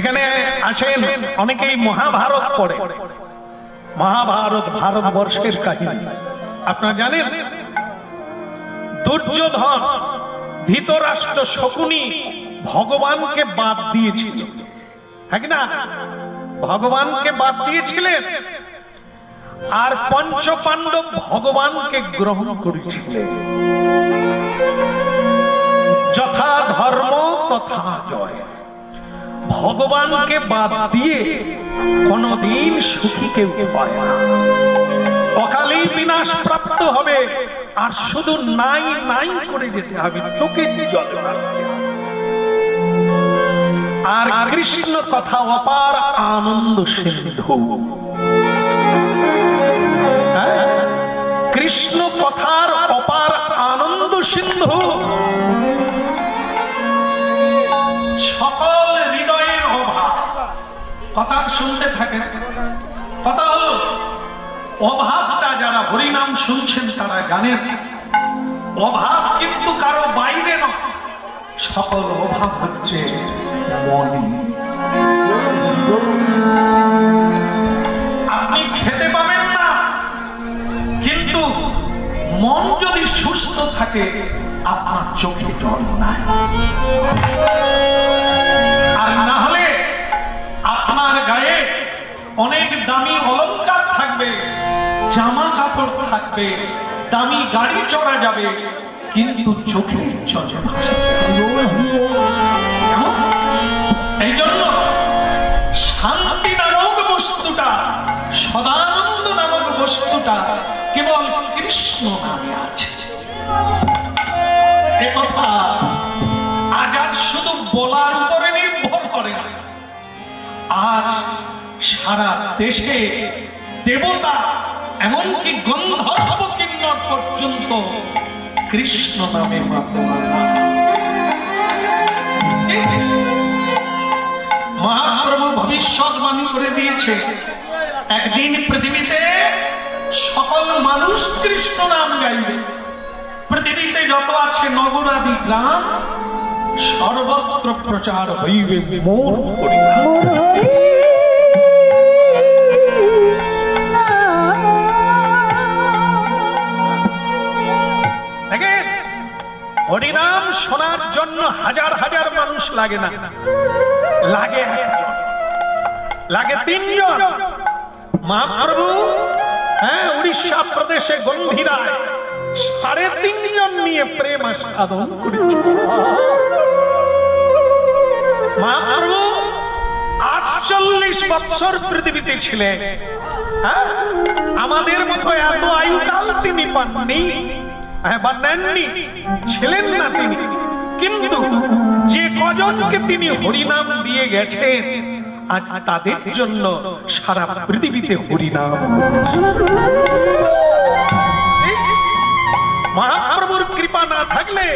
এখানে আসেন অনেকেই মহাভারত পড়ে। মহাভারত ভারতবর্ষের কাহিনী। আপনারা জানেন দুর্যোধন ধৃতরাষ্ট্র শকুনি ভগবানকে বাদ দিয়েছিল, হ্যাঁ না? ভগবানকে বাদ দিয়েছিলেন আর পঞ্চ পাণ্ডব ভগবানকে গ্রহণ করেছিলেন। যথা ধর্ম তথা জয়। ভগবানকে বাদ দিয়ে কোনদিন সুখী কেউ হয় না, অকালেই বিনাশ প্রাপ্ত হবে। আর শুধু নাই নাই করে যেতে হবে, চোখের জল আসতে হবে। আর কৃষ্ণ কথা অপার আনন্দ সিন্ধু। কৃষ্ণ কথার অপার আনন্দ সিন্ধু সকল হৃদয়ের অভাব। কথা শুনতে থাকে, কথা হলো অভাবটা যারা হরিনাম শুনছেন তারা জানেন অভাব কিন্তু কারো বাইরে নয়, সকল অভাব হচ্ছে মনে। আপনি খেতে পাবেন না, কিন্তু মন যদি সুস্থ থাকে আপনার চোখে জল নাই। আর না হলে আপনার গায়ে অনেক দামি অলংকার থাকবে, জামা কাপড় থাকবে, দামি গাড়ি চড়া যাবে, কিন্তু চোখের জলে ভাসতে হবে। এই জন্য শান্তি নামক বস্তুটা, সদানন্দ নামক বস্তুটা কেবল কৃষ্ণ নামে আছে। এ কথা আজ আর শুধু বলার উপরে নির্ভর করে না, আজ সারা দেশে দেবতা এমনকি গন্ধর্ব কিন্নর পর্যন্ত কৃষ্ণ নামে মহাপ্রভু ভবিষ্যৎবাণী করে দিয়েছে, একদিন পৃথিবীতে সকল মানুষ কৃষ্ণ নাম গাইবে। পৃথিবীতে যত আছে নগরাদি গ্রাম সর্বত্র প্রচার হইবে মোর হরিনাম। দেখেন হরিনাম শোনার জন্য হাজার হাজার মানুষ লাগে না, লাগে একজন, লাগে তিনজন। মহাপ্রভু উড়িষ্যা প্রদেশে গম্ভীরায় 3.5 জন নিয়ে প্রেম সাধন করেছে। মহাপ্রভু 48 বৎসর পৃথিবীতে ছিলেন। আমাদের মতো এত আয়ুকাল তিনি পাননি, নেননি, ছিলেন না তিনি। কিন্তু যে কজনকে তিনি হরিনাম দিয়ে গেছেন আজ তাদের জন্য সারা পৃথিবীতে হরিনাম। মহাপ্রভুর কৃপা না থাকলে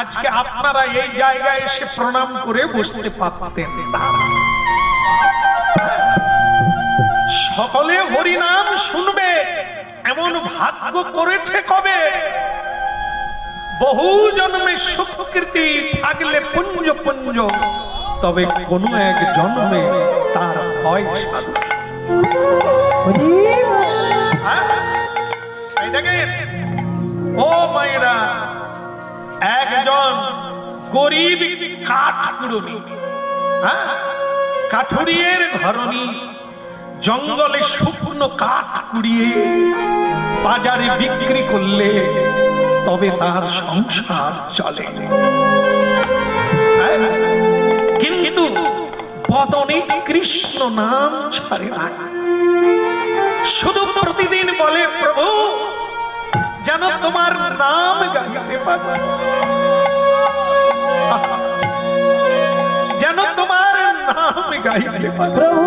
আজকে আপনারা এই জায়গায় এসে প্রণাম করে বসতে পারতেন না। সকলে হরিনাম শুনবে এমন ভাগ্য করেছে কবে? বহু জন্মে সুকৃতি থাকলে পুঞ্জ পুঞ্জ, তবে কোন এক জন্মে তার হয় সাধু। ও মায়েরা, একজন গরিব কাঠকুড়নি, কাঠুরিয়ের ঘরনি জঙ্গলে শুকনো কাঠ কুড়িয়ে বাজারে বিক্রি করলে তবে তার সংসার চলে। কিন্তু বদনে কৃষ্ণ নাম ছাড়ে না, শুধু প্রতিদিন বলে প্রভু যেন তোমার নাম গাইতে পারি, যেন তোমার নাম গাইতে পারি। প্রভু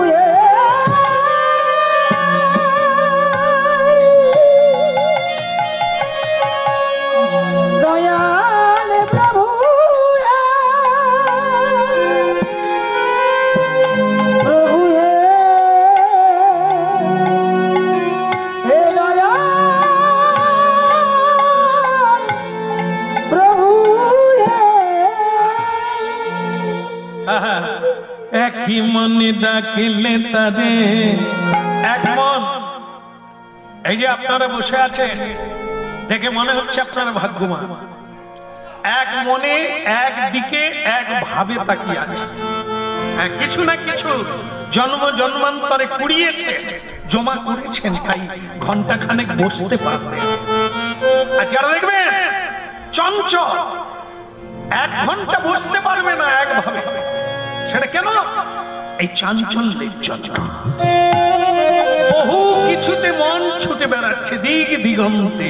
একই মনে ডাকিলে তারে এক মন। এই যে আপনারা বসে আছেন, দেখে মনে হচ্ছে আপনারা ভাগ্যবান। এক মনে, এক দিকে, এক ভাবে তাকিয়ে আছে। হ্যাঁ, কিছু না কিছু জন্ম জন্মান্তরে কুড়িয়েছে, জমা করেছেন, তাই ঘন্টা খানেক বসতে পারবেন। আর যারা দেখবেন চঞ্চল, 1 ঘন্টা বসতে পারবে না একভাবে, সেটা কেন? এই চাঞ্চল্যের জন্য। বহু কিছুতে মন ছুটে বেড়াচ্ছে দিক দিগন্তে,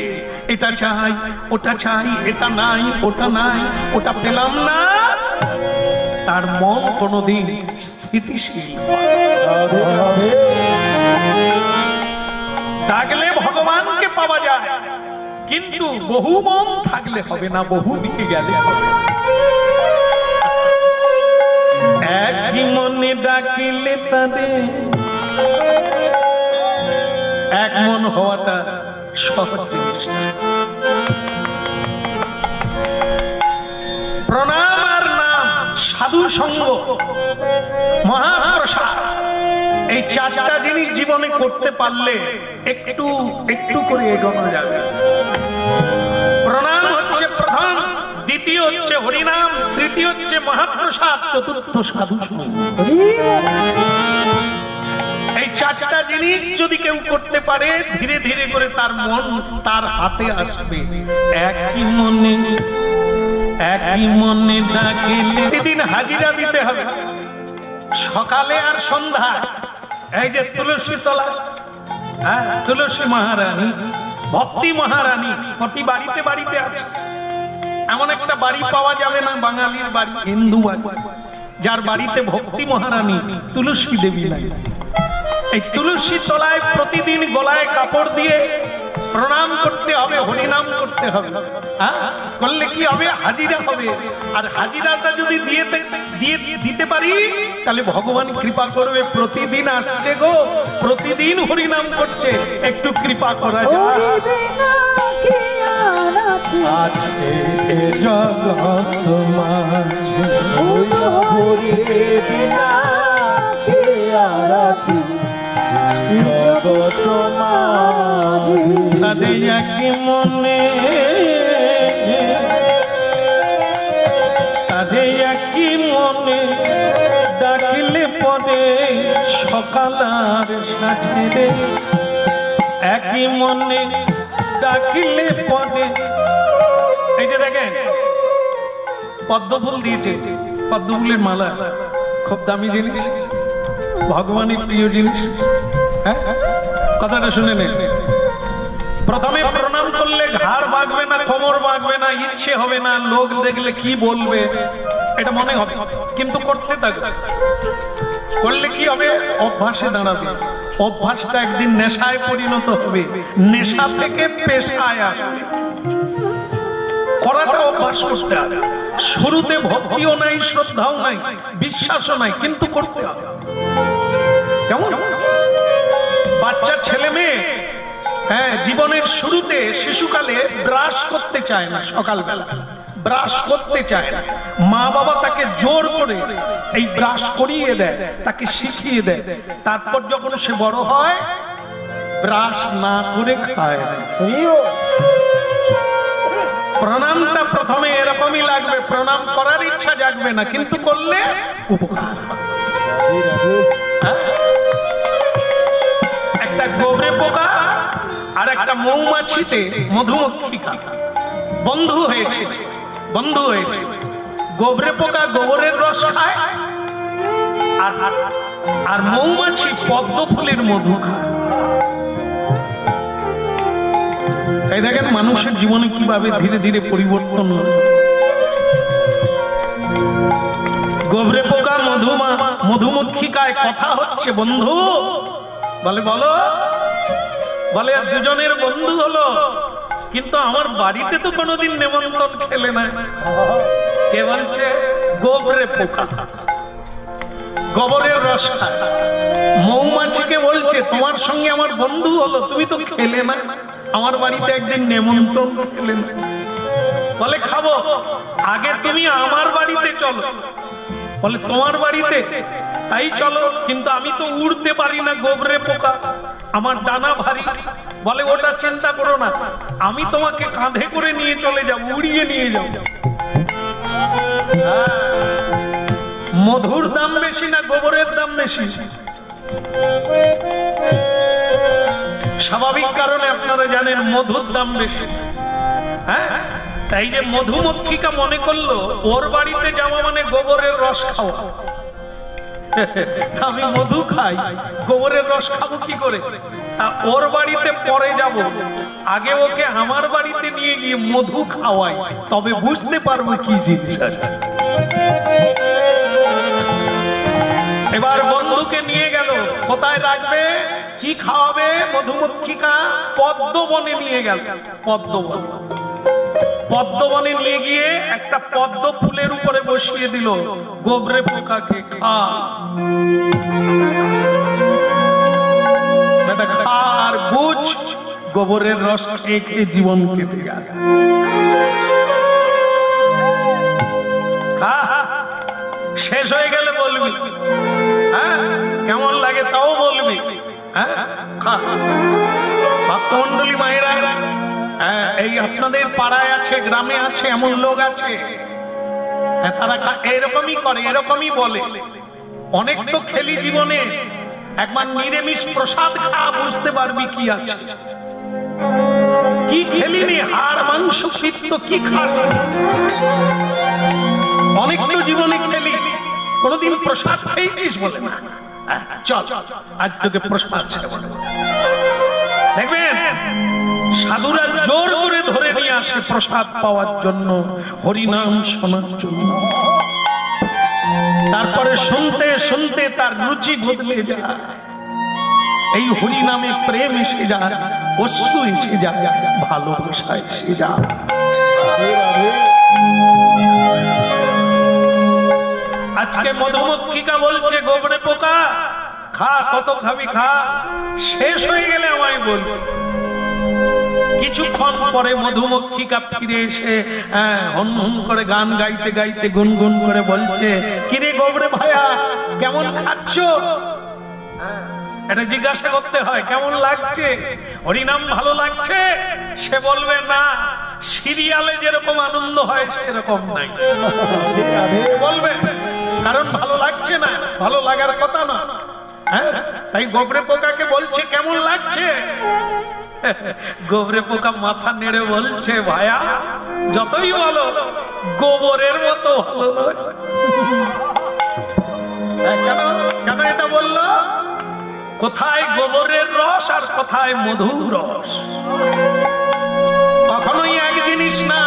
এটা চাই, ওটা চাই, এটা নাই, ওটা নাই, ওটা পেলাম না। তার মন কোনদিন স্থিতিশীল। ডাকলে ভগবানকে পাওয়া যায়, কিন্তু বহু মন থাকলে হবে না, বহু দিকে গেলে হবে। একই মনে ডাকিলে তারে, এক মন হওয়াটা সহজ জিনিস। প্রণাম আর নাম, সাধু সঙ্গ, মহাপ্রসাদ, এই 4টা জিনিস জীবনে করতে পারলে একটু একটু করে এগোনো যাবে। প্রণাম হচ্ছে প্রধান, দ্বিতীয় হচ্ছে হরিনাম, তৃতীয় হচ্ছে মহাপ্রসাদ, চতুর্থ সাধু সঙ্গ। এই 4টা জিনিস যদি কেউ করতে পারে, ধীরে ধীরে করে তার মন তার হাতে আসবে। একই মনে, একই মনে ডাকিলে প্রতিদিন হাজিরা দিতে হবে, সকালে আর সন্ধ্যা। এই যে তুলসী তলা, তুলসী মহারানী, ভক্তি মহারানী প্রতি বাড়িতে বাড়িতে আছে। এমন একটা বাড়ি পাওয়া যাবে না বাঙালির বাড়ি, হিন্দু বাড়ি, যার বাড়িতে ভক্তি মহারানী তুলসী দেবী নাই। এই তুলসী তলায় প্রতিদিন গলায় কাপড় দিয়ে প্রণাম করতে হবে, হরিনাম করতে হবে। করলে কি হবে? হাজিরা হবে। আর হাজিরাটা যদি দিতে পারি, তাহলে ভগবান কৃপা করবে। প্রতিদিন আসছে গো, প্রতিদিন হরিনাম করছে, একটু কৃপা করা যায়। আজকে জগৎ মাঝে তাদের একই মনে, তাদের একই মনে ডাকিলে পরে সকাল আর সাঁঝে, একই মনে ডাকিলে পরে। এই যে দেখেন পদ্ম ফুল দিয়েছে, পদ্ম ফুলের মালা খুব দামি জিনিস, ভগবানের প্রিয় জিনিস। হ্যাঁ, কথাটা শুনে নেন। প্রথমে প্রণাম করলে ঘাড় বাঁকবে না, কোমর বাঁকবে না, ইচ্ছে হবে না, লোক দেখলে কি বলবে এটা মনে হবে, কিন্তু করতে থাকবে। করলে কি হবে? অভ্যাসে দাঁড়াবে। অভ্যাসটা একদিন নেশায় পরিণত হবে, নেশা থেকে পেশায় আসবে। করাটা অভ্যাস করতে হবে। শুরুতে ভক্তিও নাই, শ্রদ্ধাও নাই, বিশ্বাসও নাই, কিন্তু করতে হবে। কেমন? বাচ্চা ছেলে মেয়ে, হ্যাঁ, জীবনের শুরুতে শিশুকালে ব্রাশ করতে চায় না, সকালবেলা ব্রাশ করতে চায় না। মা বাবা তাকে জোর করে এই ব্রাশ করিয়ে দেয়, তাকে শিখিয়ে দেয়। তারপর যখন সে বড় হয়, ব্রাশ না করে খায়। প্রণামটা প্রথমে এরকমই লাগবে, প্রণাম করার ইচ্ছা জাগবে না, কিন্তু করলে উপকার। একটা গোবরে পোকা আর একটা মৌমাছিতে মধুমক্ষিকা বন্ধু হয়েছে, বন্ধু হয়েছে। গোবরে পোকা গোবরের রস খায়, আর মৌমাছি পদ্ম ফুলের মধু খায়। তাই দেখেন মানুষের জীবনে কিভাবে ধীরে ধীরে পরিবর্তন হয়। গোবরে পোকা মধুমক্ষিকায় কথা হচ্ছে, বন্ধু বলে, বলো, বলে দুজনের বন্ধু হলো, কিন্তু আমার বাড়িতে তো কোনোদিন নেমন্তন্ন খেলে না। কে বলছে? গোবরে পোকা গোবরের রস খায়। মৌমাছিকে বলছে, তোমার সঙ্গে আমার বন্ধু হলো, তুমি তো খেলে না, আমার বাড়িতে একদিন নেমন্তন্ন খেলে না। বলে খাবো, আগে তুমি আমার বাড়িতে চলো। বলে তোমার বাড়িতে? তাই চলো, কিন্তু আমি তো উড়তে পারি না গোবরে পোকা, আমার ডানা ভারী। বলে ওটা চিন্তা করো না, আমি তোমাকে কাঁধে করে নিয়ে চলে যাব, উড়িয়ে নিয়ে যাব। মধুর দাম বেশি না গোবরের দাম বেশি? স্বাভাবিক কারণে আপনারা জানেন মধুর দাম বেশি। হ্যাঁ, তাই যে মধুমক্ষিকা মনে করলো ওর বাড়িতে যাওয়া মানে গোবরের রস খাওয়া। আমি মধু খাই, গোবরের রস খাবো কি করে? ওর বাড়িতে পরে যাব, আগে ওকে আমার বাড়িতে নিয়ে গিয়ে মধু খাওয়াই, তবে বুঝতে পারবো কি জিনিস আছে। এবার বন্ধুকে নিয়ে গেল, কোথায় রাখবে, কি খাওয়াবে? মধুমক্ষিকা পদ্মবনে নিয়ে গেল। পদ্মবন, পদ্মবনে নিয়ে গিয়ে একটা পদ্ম ফুলের উপরে বসিয়ে দিল, গোবরে পোকাকে খা, খা আর বুঝ গোবরের রস খেয়ে খেয়ে জীবন কেটে গেল। শেষ হয়ে গেলে বলবি, হ্যাঁ কেমন লাগে তাও বলবি। ভক্তমন্ডলী মায়েরা, এই আপনাদের পাড়ায় আছে, গ্রামে আছে, এমন লোক আছে তারা এরকমই করে, এরকমই বলে। অনেক তো খেলি জীবনে, একবার নিরামিষ প্রসাদ খা, বুঝতে পারবি কি আছে। কি খেলিনি, হাড় মাংস পিত্ত কি খাস? অনেক তো জীবনে খেলি, কোনদিন প্রসাদ খেয়েছিস? বলে না, চল আজ তোকে প্রসাদ দেখবেন। সাধুরা জোর করে ধরে নিয়ে আসে প্রসাদ পাওয়ার জন্য, হরিনাম শোনার জন্য। তারপরে শুনতে শুনতে তার রুচি বদলে যায়, এই হরিনামে প্রেম এসে যায়, অশ্রু এসে যায়, ভালোবাসা এসে যায়। আজকে মধুমক্ষিকা বলছে গোবরে পোকা খা, কত খাবি খা, শেষ হয়ে গেলে আমায় বল। কিছুক্ষণ পরে মধুমক্ষিকা ফিরে এসে হনহন করে গান গাইতে গাইতে গুনগুন করে বলছে, কিরে গোবরে ভাইয়া কেমন খাচ্ছ? এটা জিজ্ঞাসা করতে হয়, কেমন লাগছে, হরিনাম ভালো লাগছে? সে বলবে না, সিরিয়ালে যেরকম আনন্দ হয় সেরকম নাই। বলবে কারণ ভালো লাগছে না, ভালো লাগার কথা না। হ্যাঁ, তাই গোবরে পোকাকে বলছে কেমন লাগছে? গোবরে পোকা মাথা নেড়ে বলছে, ভাইয়া যতই বলো গোবরের মতো ভালো নয়। কেন এটা বললো? কোথায় গোবরের রস আর কোথায় মধুর রস? কখনোই এক জিনিস না।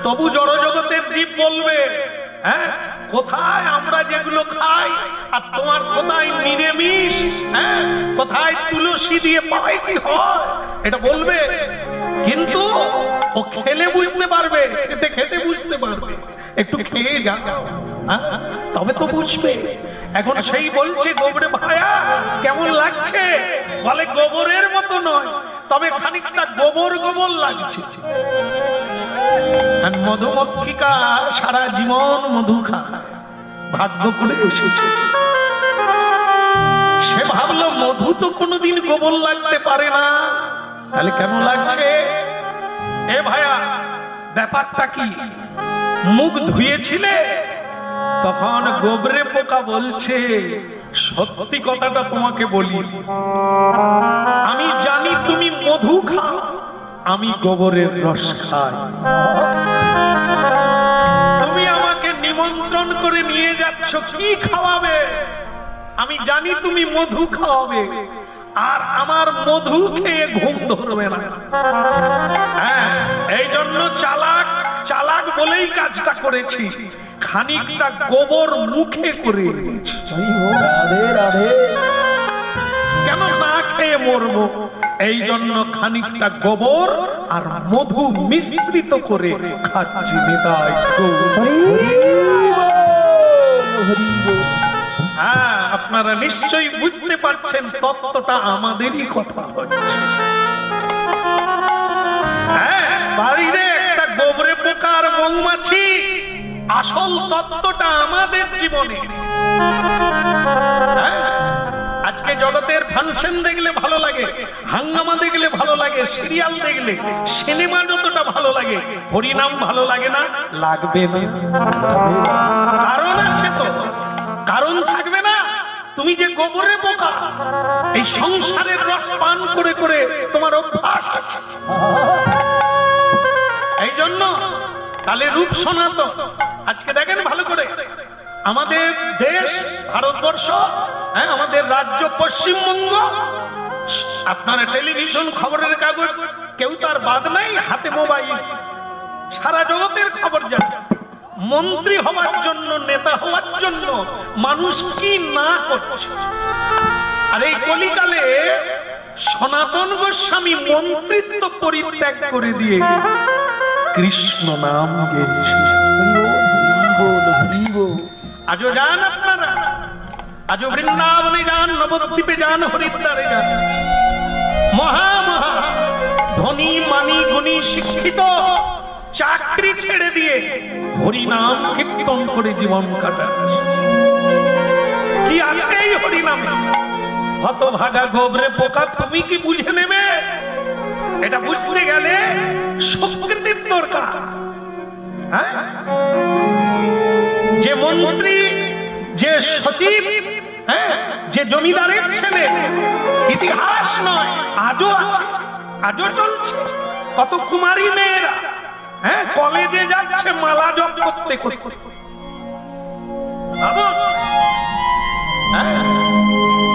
তবু জড় জগতের জীব বলবে, হ্যাঁ কোথায় আমরা যেগুলো খাই আর তোমার কোথায় নিরামিষ, হ্যাঁ কোথায় তুলসী দিয়ে পায়নি হয়, এটা বলবে। কিন্তু ও খেলে বুঝতে পারবে, খেতে খেতে বুঝতে পারবে। একটু খেয়ে যা, তবে তো বুঝবে। এখন সেই বলছে গোবরে ভাইয়া কেমন লাগছে? বলে গোবরের মতো নয়, তবে খানিকটা গোবর গোবর লাগছে। মধুমক্ষিকা সারা জীবন মধু খায়, ভাগ্য করে এসেছে। সে ভাবলো মধু তো কোনোদিন গোবর লাগতে পারে না, তাহলে কেন লাগছে? এ ভাইয়া ব্যাপারটা কি? মুখ ধুয়েছিলে? তখন গোবরে পোকা বলছে, সত্যি কথাটা তোমাকে বলি, আমি জানি তুমি মধু খাও, আমি গোবরের রস খাই। তুমি আমাকে নিমন্ত্রণ করে নিয়ে যাচ্ছ, কি খাওয়াবে? আমি জানি তুমি মধু খাওয়াবে, আর আমার মধু খেয়ে ঘুম ধরবে না। হ্যাঁ, এই জন্য চালাক চালাক বলেই কাজটা করেছি, খানিকটা গোবর মুখে করে কেন না খেয়ে মরবো, এই জন্য খানিকটা গোবর আর মধু মিশ্রিত করে খাচ্ছি। হ্যাঁ, আপনারা নিশ্চয়ই বুঝতে পারছেন তত্ত্বটা আমাদেরই কথা হচ্ছে। হ্যাঁ, বাড়িতে একটা গোবরে পোকা আর মৌমাছি, আসল তত্ত্বটা আমাদের জীবনে। আজকে জগতের ফাংশন দেখলে ভালো লাগে, হাঙ্গামা দেখলে ভালো লাগে, সিরিয়াল দেখলে, সিনেমা যতটা ভালো লাগে, হরিনাম ভালো লাগে না? লাগবে না। কারণ আছে তো, কারণ থাকবে না? তুমি যে গোবরে পোকা, এই সংসারের রস পান করে করে তোমার অভ্যাস আছে। এই জন্য তাহলে রূপ সনাতন। আজকে দেখেন ভালো করে, আমাদের দেশ ভারতবর্ষ, আমাদের রাজ্য পশ্চিমবঙ্গ, আপনার টেলিভিশন, খবরের কাগজ, কেউ তার বাদ নাই, হাতে মোবাইল, সারা জগতের খবর জানে। মন্ত্রী হওয়ার জন্য, নেতা হওয়ার জন্য মানুষ কি না করছে। আর এই কলিকালে সনাতন গোস্বামী মন্ত্রিত্ব পরিত্যাগ করে দিয়ে কৃষ্ণ নাম গেয়েছে। আজও যান আপনারা, আজও বৃন্দাবনে যান, নবদ্বীপে যান, হরিদ্বারে যান, মহা মহা ধনী, মানি, গুণী, শিক্ষিত চাকরি ছেড়ে দিয়ে হরিনাম কীর্তন করে জীবন কাটান। কি আছে এই হরিনামে? হতভাগা গোবরে পোকা, তুমি কি বুঝে নেবে? এটা বুঝতে গেলে স্বীকৃতির দরকার। যে মন্ত্রী, যে সচিব, যে জমিদারের ছেলে, ইতিহাস নয়, আজও আছে, আজও চলছে। কত কুমারী মেয়েরা কলেজে যাচ্ছে মালা জপ করতে করতে।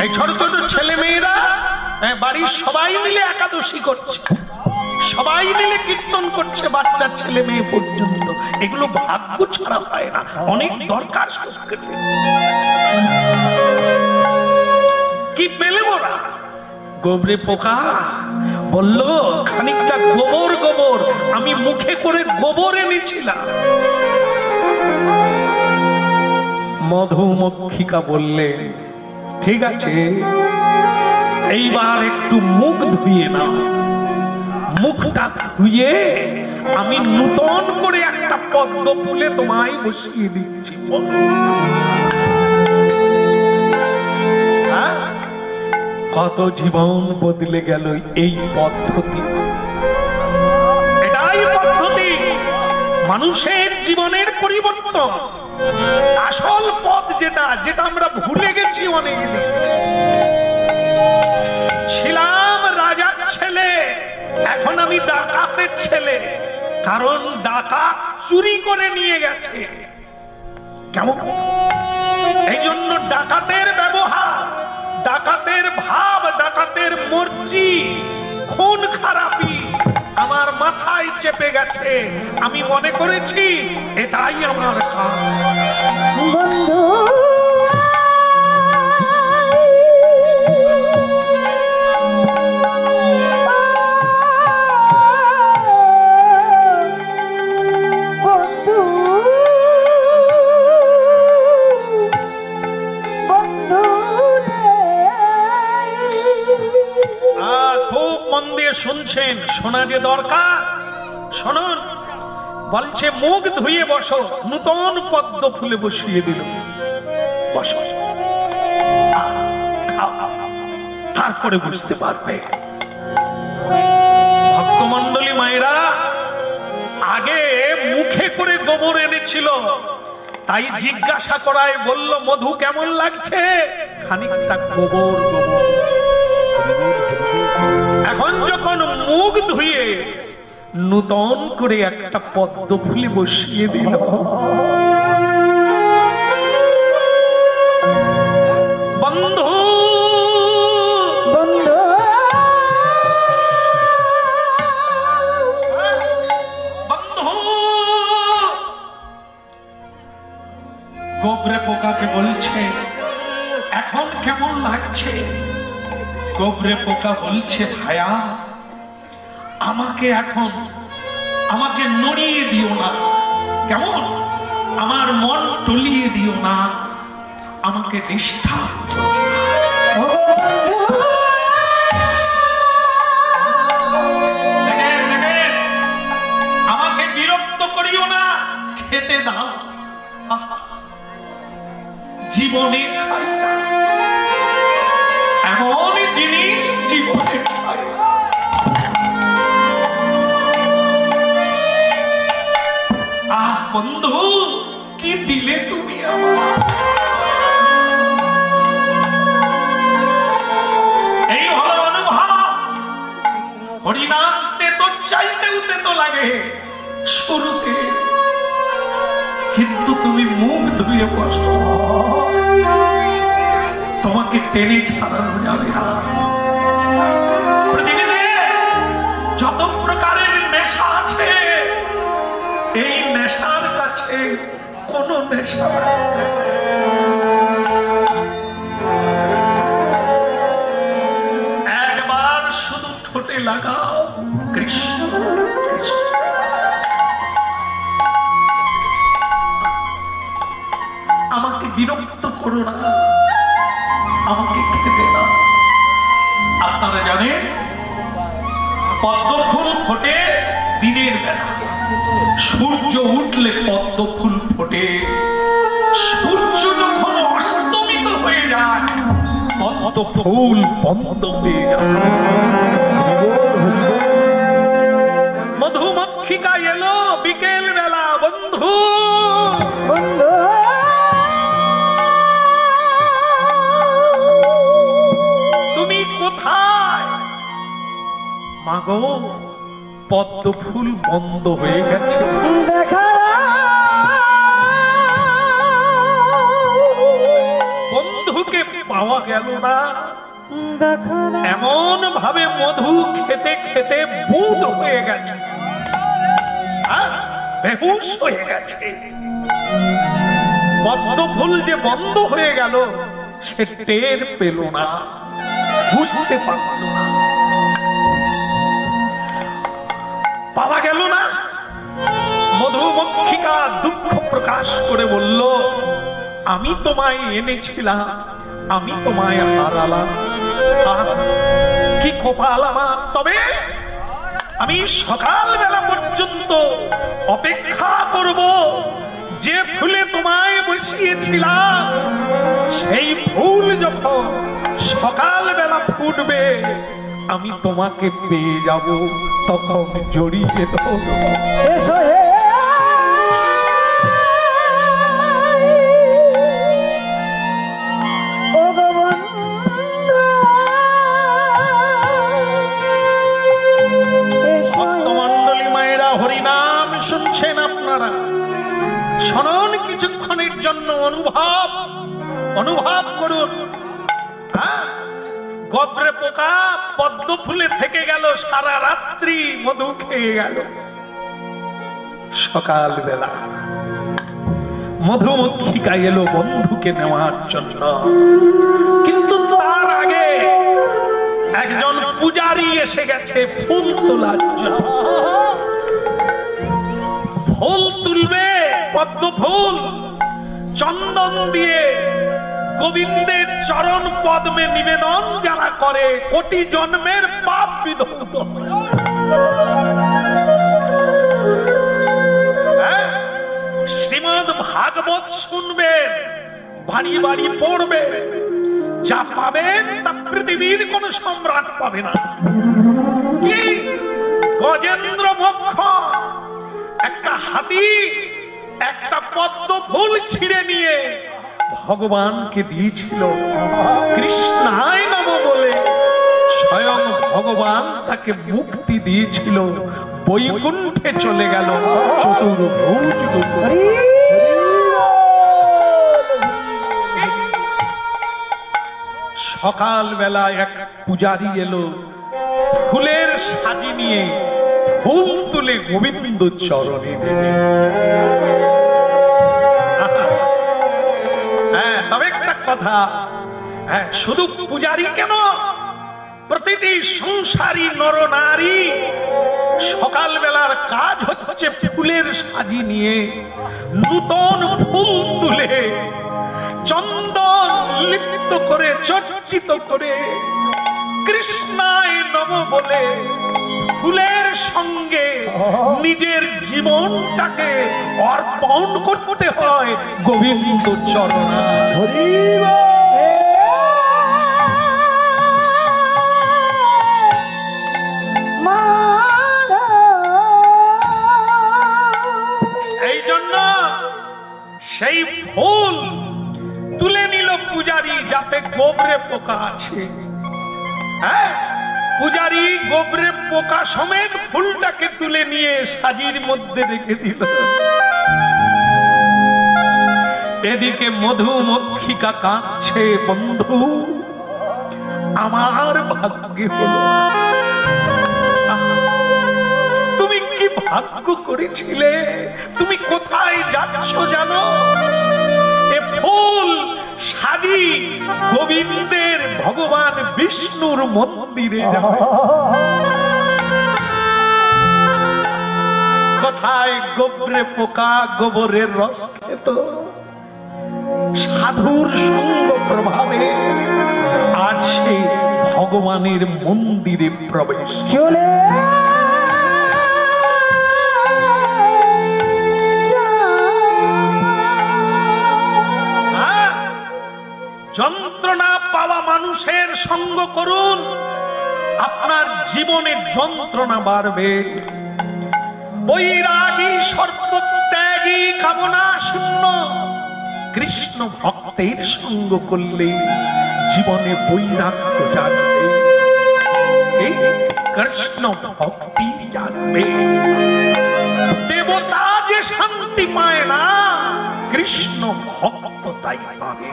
এই ছোট ছোট ছেলে মেয়েরা বাড়ির সবাই মিলে একাদশী করছে, সবাই মিলে কীর্তন করছে, বাচ্চা ছেলে মেয়ে পর্যন্ত। এগুলো ভাগ্য ছাড়া হয় না, অনেক দরকার। কি পেলে ওরা? গোবরে পোকা বলল, খানিকটা গোবর গোবর, আমি মুখে করে গোবর এনেছিলাম। মধুমক্ষিকা বললে, ঠিক আছে, এইবার একটু মুখ ধুয়ে নাও। মুখটা ধুয়ে আমি নূতন করে একটা পদ্ম ফুলে তোমায় বসিয়ে দিচ্ছি। কত জীবন বদলে গেল এই পদ্ধতি। এটাই পদ্ধতি মানুষের জীবনের পরিবর্তন। আসল পথ যেটা, যেটা আমরা ভুলে গেছি অনেকদিন। ছিলাম রাজার ছেলে, এখন আমি ডাকাতের ছেলে। কারণ ডাকাত চুরি করে নিয়ে গেছে। কেমন? এই জন্য ডাকাতের ব্যবহার, ডাকাতের ভাব, ডাকাতের মর্জি, খুন খারাপি আমার মাথায় চেপে গেছে। আমি মনে করেছি এটাই আমার কাজ। বন্ধু শুনছেন, শোনা যে দরকার। শুনুন, বলছে মুখ ধুয়ে বসো, নূতন পদ্ম ফুলে বসিয়ে দিল। বসো, তারপরে বুঝতে পারবে। ভক্তমন্ডলী মায়েরা আগে মুখে করে গোবর এনেছিল, তাই জিজ্ঞাসা করায় বলল, মধু কেমন লাগছে? খানিকটা গোবর গোবর। এখন যখন মুখ ধুয়ে নূতন করে একটা পদ্ম ফুলে বসিয়ে দিল, বন্ধু বন্ধু বন্ধু গোবরে পোকাকে বলছে, এখন কেমন লাগছে? গোবরে পোকা বলছে, ভায়া আমাকে এখন আমাকে নড়িয়ে দিও না, কেমন আমার মন টলিয়ে দিও না, আমাকে ডিস্টার্ব আমাকে বিরক্ত করিও না, খেতে দাও। জীবনে খাই না, এমন জিনিস জীবনে খাই না। আহ বন্ধু, কি দিলে তুমি আমার। এই হলো অনুভব। হরিনাম তেতো চাইতেও তেতো লাগে শুরুতে, কিন্তু তুমি মুখ ধুয়ে বসো, তোমাকে টেনে ছাড়ানো যাবে না। পৃথিবীতে যত প্রকারের নেশা আছে, এই নেশার কাছে কোন নেশা নাই। একবার শুধু ঠোঁটে লাগাও কৃষ্ণ কৃষ্ণ। আমাকে বিরক্ত করো না, আমাকে খেতে দাও। আপনারা জানেন পদ্ম ফুল ফোটে দিনের বেলা, সূর্য উঠলে পদ্ম ফুল ফোটে। সূর্য যখন অস্তমিত হয়ে যায় পদ্ম ফুল বন্ধ হয়ে যায়। মধুমক্ষিকা এলো বিকেল বেলা, বন্ধু বন্ধু তুমি কোথায়? মাগো, পদ্ম ফুল বন্ধ হয়ে গেছে, দেখা বন্ধুকে পাওয়া গেল না। এমন ভাবে মধু খেতে খেতে বুধ হয়ে গেছে, বেহুশ হয়ে গেছে। পদ্ম ফুল যে বন্ধ হয়ে গেল সে টের পেল না, বুঝতে পারল না, পাওয়া গেল না। মধুমক্ষিকা দুঃখ প্রকাশ করে বলল, আমি তোমায় এনেছিলাম, আমি তোমায় হারালাম। কি কপাল আমার। তবে আমি সকালবেলা পর্যন্ত অপেক্ষা করব, যে ফুলে তোমায় বসিয়েছিলাম সেই ফুল যখন সকালবেলা ফুটবে আমি তোমাকে পেয়ে যাব, তখন জড়িয়ে ধরবো। এসো হে ভক্তমণ্ডলী মায়েরা, হরিনাম শুনছেন আপনারা, শুনুন কিছুক্ষণের জন্য, অনুভব করুন। গবরে পোকা পদ্ম ফুলে থেকে গেল, সারা রাত্রি মধু খেয়ে গেল। সকালবেলা মধুমক্ষিকা এলো বন্ধুকে নেওয়ার জন্য, কিন্তু তার আগে একজন পূজারী এসে গেছে ফুল তোলার জন্য। ফুল তুলবে, পদ্ম ফুল চন্দন দিয়ে গোবিন্দের চরণ পদ্মে নিবেদন যারা করে কোটি জন্মের পাপ বিধৌত। শ্রীমদ ভাগবত শুনবেন, বাড়ি বাড়ি পড়বে, যা পাবেন তা পৃথিবীর কোন সম্রাট পাবে না। কি গজেন্দ্র মোক্ষ একটা হাতি একটা পদ্ম ফুল ছিঁড়ে নিয়ে ভগবানকে দিয়েছিল কৃষ্ণায় নমঃ বলে। স্বয়ং ভগবান তাকে মুক্তি দিয়েছিল, বৈকুণ্ঠে চলে গেল চতুর্ভুজ রূপে। সকালবেলা এক পূজারী এলো ফুলের সাজি নিয়ে, ফুল তুলে গোবিন্দ চরণে দেবে। হ্যাঁ, তবে একটা কথা, হ্যাঁ, শুধু পূজারী কেন, প্রতিটি সংসারী নরনারী সকালবেলার কাজ হচ্ছে ফুলের সাজি নিয়ে নূতন ফুল তুলে চন্দন লিপ্ত করে চর্চিত করে কৃষ্ণায় নমঃ বলে ফুলের সঙ্গে নিজের জীবনটাকে অর্পণ করতে হয় গোবিন্দ চরণে। এই জন্য সেই ফুল তুলে নিল পূজারী, যাতে গোবরে পোকা আছে। হ্যাঁ, পূজারী গোবরে পোকা সমেত ফুলটাকে তুলে নিয়ে সাজির মধ্যে রেখে দিল। এদিকে মধুমক্ষিকা কাঁদছে, বন্ধু আমার ভাগ্যে হলো। তুমি কি ভাগ্য করেছিলে? তুমি কোথায় যাচ্ছ জানো? এ ফুল সাজি গোবিন্দের ভগবান বিষ্ণুর মন্দিরে যাবে। কোথায় গোবরে পোকা গোবরের রস খেত, সাধুর সঙ্গ প্রভাবে আজ সে ভগবানের মন্দিরে প্রবেশ চলে। যন্ত্রণা পাওয়া মানুষের সঙ্গ করুন, আপনার জীবনে যন্ত্রণা বাড়বে। বৈরাগী সর্বত্যাগী কামনা শূন্য কৃষ্ণ ভক্তের সঙ্গ করলে জীবনে বৈরাগ্য জাগবে, এই কৃষ্ণ ভক্তি জাগবে। দেবতা যে শান্তি পায় না, কৃষ্ণ ভক্ত তাই পাবে।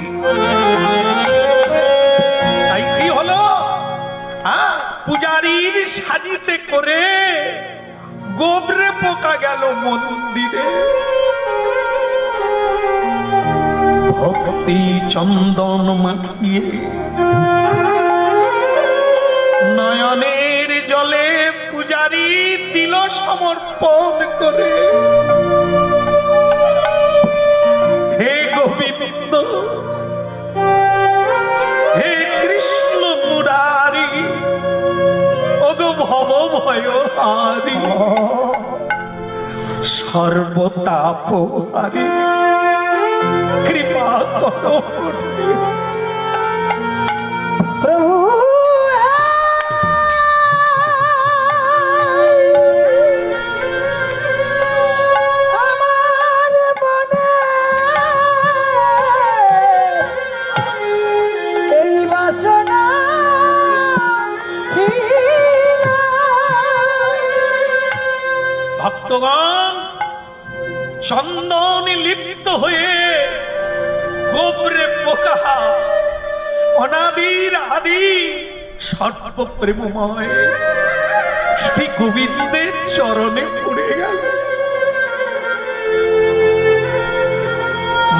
তাই কি হলো, পূজারীর সাজিতে করে গোবরে পোকা গেল মন্দিরে। ভক্তি চন্দন মাখিয়ে নয়নের জলে পূজারী দিল সমর্পণ করে। হে গোবিন্দ, হে কৃষ্ণ মুরারি, ওগো ভব ভয়হারি, সর্বতাপহারি, কৃপা করো প্রভু। ভক্তগণ চন্দন লিপ্ত হয়ে গোবরে পোকা অনাদির আদি সর্বপ্রেমময় শ্রী গোবিন্দের চরণে পড়ে গেল।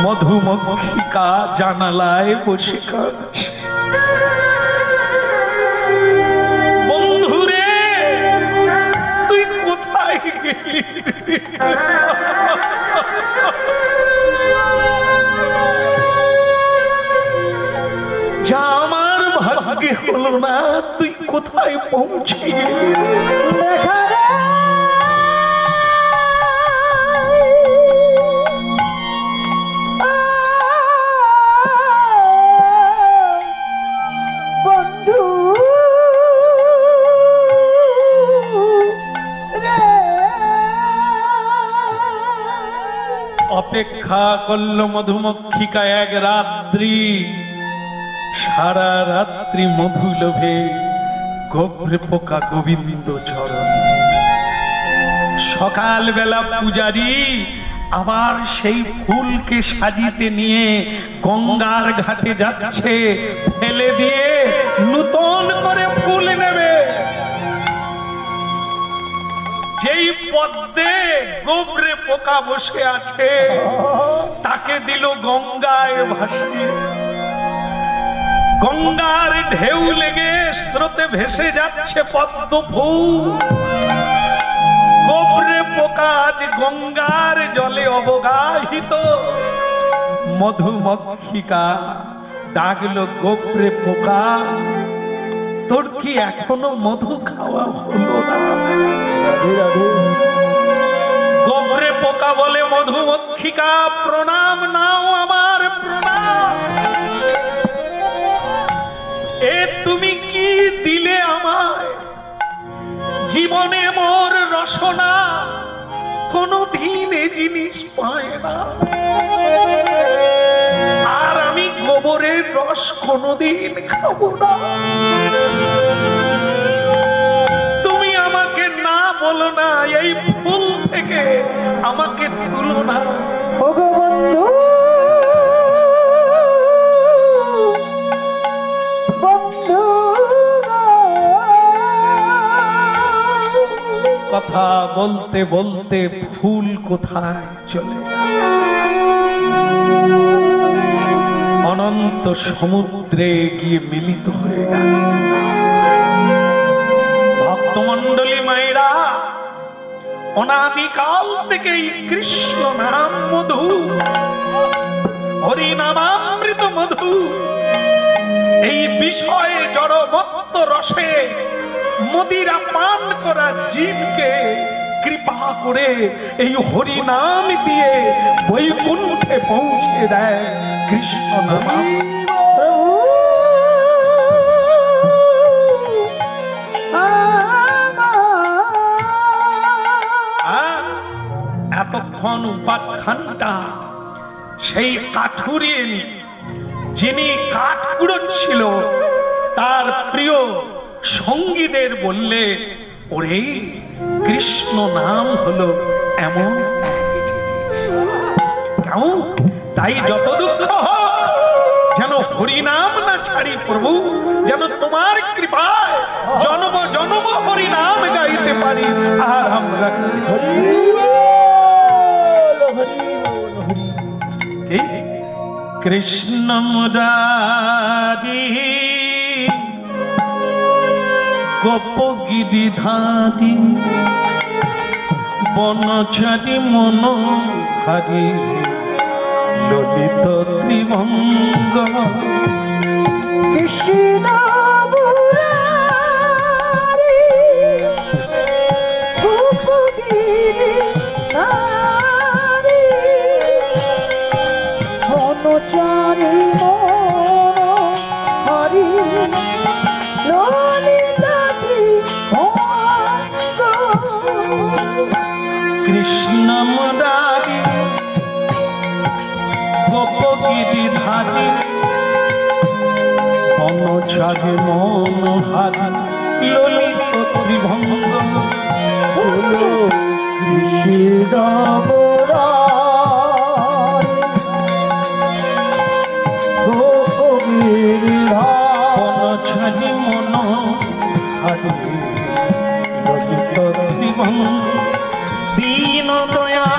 মধুমক্ষিকা জানালায় বসে কাঁদছে। বন্ধুরে, তুই কোথায় গেলি? যা আমার ভাগ্যে হলো না, তুই কোথায় পৌঁছে গেলি? অপেক্ষা করল মধুমক্ষিকা এক রাত্রি, সারা রাত্রি মধু লোভে গোবরে পোকা গোবিন্দ চরণ। সকাল বেলা পূজারী আবার সেই ফুলকে সাজিতে নিয়ে গঙ্গার ঘাটে যাচ্ছে, ফেলে দিয়ে নূতন করে ফুল নেবে। যেই পদ্মে গোবরে পোকা বসে আছে তাকে দিল গঙ্গায় ভাসিয়ে। গঙ্গার ঢেউ লেগে স্রোতে ভেসে যাচ্ছে পদ্ম ফুল। গোবরে পোকা আজ গঙ্গার জলে অবগাহিত। মধুমক্ষিকা ডাকলো গোবরে পোকা, তোর কি এখনো মধু খাওয়া হলো না? গোবরে পোকা বলে মধুমক্ষিকা, প্রণাম নাও আমার প্রণাম। এ তুমি কি দিলে আমায়? জীবনে মোর রসনা কোনদিন এ জিনিস পায় না, আর আমি গোবরের রস কোনদিন খাবো না। তুমি আমাকে না বলো না, এই ফুল থেকে আমাকে তুলো না। ওগো বন্ধু বন্ধু কথা বলতে বলতে ফুল কোথায় চলে অনন্ত সমুদ্রে গিয়ে মিলিত হয়ে গেল। ভক্তমণ্ডলী মায়েরা, অনাদিকাল থেকে কৃষ্ণ নাম মধু, হরিনামামৃত মধু, এই বিষয়ে জড়মত্ত রসে মদিরা পান করা জীবকে কৃপা করে এই হরিনাম দিয়ে বৈকুণ্ঠে পৌঁছে দেয় কৃষ্ণ নাম। এতক্ষণ উপাখ্যানটা সেই কাঠুরিয়ে যিনি কাঠ কুড়োচ্ছিল তার প্রিয় সঙ্গীদের বললে, ওরে কৃষ্ণ নাম হলো এমন কেমন, তাই যত দুঃখ হোক যেন হরিনাম না ছাড়ি প্রভু, যেন তোমার কৃপায় জন্ম জন্ম হরিনাম গাইতে পারি। আর আমরা কৃষ্ণ মুরারি গোপগিরি ধারি বনচারি মনোহারি ললিত ত্রিভঙ্গ কৃষ্ণ মুরারি গোপগিরি ধারি বনচারি মনোহারি ললিত কৃষ্ণ মুরারি গোপগিরি ধারি বনচারি মনোহারি ললিত ত্রিভঙ্গ কৃষ্ণ গোপগিরি বনচারি মনোহারি ললিত ত্রিভঙ্গ দীন দয়া